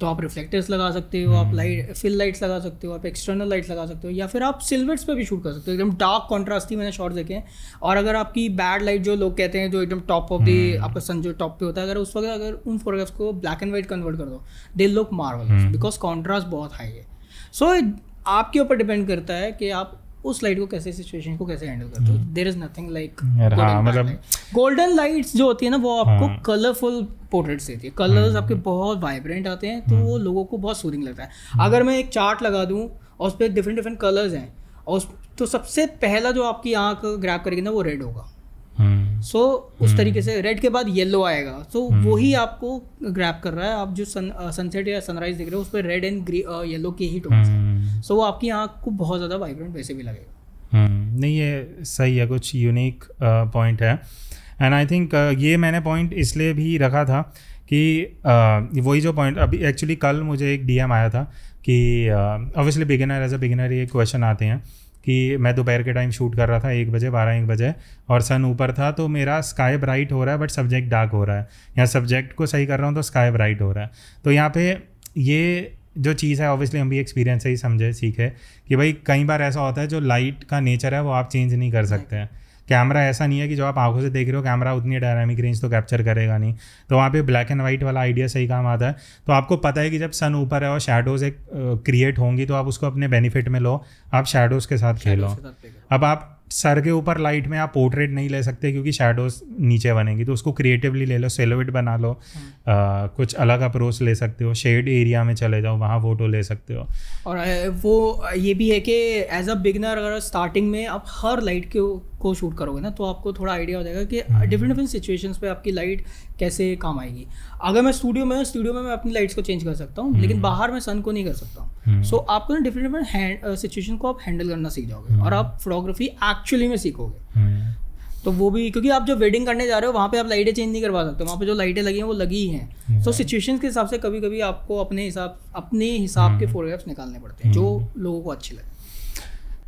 तो आप रिफ्लेक्टर्स लगा सकते हो, आप लाइट फिल लाइट्स लगा सकते हो, आप एक्सटर्नल लाइट्स लगा सकते हो, या फिर आप सिल्वर्स पे भी शूट कर सकते हो. एकदम डार्क कॉन्ट्रास्टी मैंने शॉट्स देखे हैं. और अगर आपकी बैड लाइट जो लोग कहते हैं, जो एकदम टॉप ऑफ द आपका सन जो टॉप पे होता है, अगर उस वक्त अगर उन फोटोग्राफ्स को ब्लैक एंड वाइट कन्वर्ट कर दो, they look marvellous because contrast बहुत हाई है. सो आपके ऊपर डिपेंड करता है कि आप उस लाइट को कैसे, सिचुएशन को कैसे हैंडल करते हो. There is nothing like golden lights जो होती है ना, वो आपको कलरफुल पोर्ट्रेट्स देती है. कलर्स आपके बहुत वाइब्रेंट आते हैं, तो वो लोगों को बहुत सूदिंग लगता है. अगर मैं एक चार्ट लगा दूं और उस पर डिफरेंट कलर्स हैं और तो सबसे पहला जो आपकी आँख ग्रैब करेगी ना वो रेड होगा। सो उस तरीके से रेड के बाद येलो आएगा, सो वही आपको ग्रैब कर रहा है। आप जो सनसेट या सनराइज देख रहे हो उस पर रेड एंड येलो के ही टोन्स हैं, सो वो आपकी आँख को बहुत ज़्यादा वाइब्रेंट वैसे भी लगेगा। नहीं ये सही है, कुछ यूनिक पॉइंट है। एंड आई थिंक ये मैंने पॉइंट इसलिए भी रखा था कि वही जो पॉइंट अभी एक्चुअली कल मुझे एक DM आया था कि obviously beginner as a beginner ये क्वेश्चन आते हैं कि मैं दोपहर के टाइम शूट कर रहा था 1 बजे 12-1 बजे और सन ऊपर था, तो मेरा स्काई ब्राइट हो रहा है बट सब्जेक्ट डार्क हो रहा है, या सब्जेक्ट को सही कर रहा हूँ तो स्काई ब्राइट हो रहा है। तो यहाँ पे ये जो चीज़ है ऑब्वियसली हम भी एक्सपीरियंस से ही समझे सीखे कि भाई कई बार ऐसा होता है जो लाइट का नेचर है वो आप चेंज नहीं कर सकते हैं। कैमरा ऐसा नहीं है कि जो आप आंखों से देख रहे हो कैमरा उतनी डायनामिक रेंज तो कैप्चर करेगा नहीं, तो वहाँ पे ब्लैक एंड वाइट वाला आइडिया सही काम आता है। तो आपको पता है कि जब सन ऊपर है और शैडोज एक क्रिएट होंगी तो आप उसको अपने बेनिफिट में लो, आप शैडोज के साथ खेलो। अब आप सर के ऊपर लाइट में आप पोर्ट्रेट नहीं ले सकते क्योंकि शैडोज नीचे बनेंगी, तो उसको क्रिएटिवली ले लो, सिलुएट बना लो, कुछ अलग अप्रोच ले सकते हो, शेड एरिया में चले जाओ वहाँ फोटो ले सकते हो। और वो ये भी है कि एज अ बिगनर अगर स्टार्टिंग में आप हर लाइट को शूट करोगे ना तो आपको थोड़ा आइडिया हो जाएगा कि डिफरेंट सिचुएशंस पे आपकी लाइट कैसे काम आएगी। अगर मैं स्टूडियो में मैं अपनी लाइट्स को चेंज कर सकता हूँ, लेकिन बाहर मैं सन को नहीं कर सकता। सो आपको ना डिफरेंट सिचुएशन को आप हैंडल करना सीख जाओगे और आप फोटोग्राफी एक्चुअली में सीखोगे। तो वो भी क्योंकि आप जो वेडिंग करने जा रहे हो वहाँ पे आप लाइटें चेंज नहीं करवा सकते, वहाँ पे जो लाइटें लगी हैं वो लगी ही हैं। तो सिचुएशंस के हिसाब से कभी कभी आपको अपने हिसाब के फोटोग्राफ्स निकालने पड़ते हैं जो लोगों को अच्छे लगे।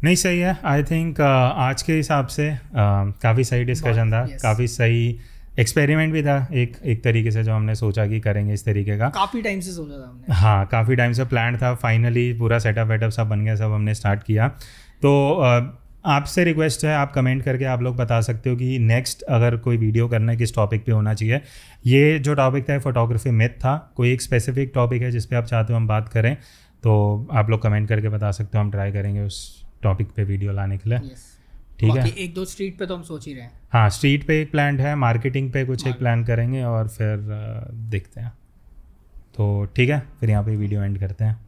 नहीं सही है। आई थिंक आज के हिसाब से काफ़ी सही डिस्कशन था, काफ़ी सही एक्सपेरिमेंट भी था एक तरीके से जो हमने सोचा कि करेंगे इस तरीके का। काफ़ी टाइम से सोचा था हमने। हाँ काफ़ी टाइम से प्लान था, फाइनली पूरा सेटअप वेटअप सब बन गया, सब हमने स्टार्ट किया। तो आपसे रिक्वेस्ट है आप कमेंट करके आप लोग बता सकते हो कि नेक्स्ट अगर कोई वीडियो करना है किस टॉपिक पे होना चाहिए। ये जो टॉपिक था फोटोग्राफी मिथ था, कोई एक स्पेसिफिक टॉपिक है जिस पे आप चाहते हो हम बात करें तो आप लोग कमेंट करके बता सकते हो, हम ट्राई करेंगे उस टॉपिक पे वीडियो लाने के लिए। ठीक है, 1-2 स्ट्रीट पे तो हम सोच ही रहे हैं। हाँ स्ट्रीट पे एक प्लान है, मार्केटिंग पे कुछ एक प्लान करेंगे और फिर देखते हैं। तो ठीक है, फिर यहाँ पे वीडियो एंड करते हैं।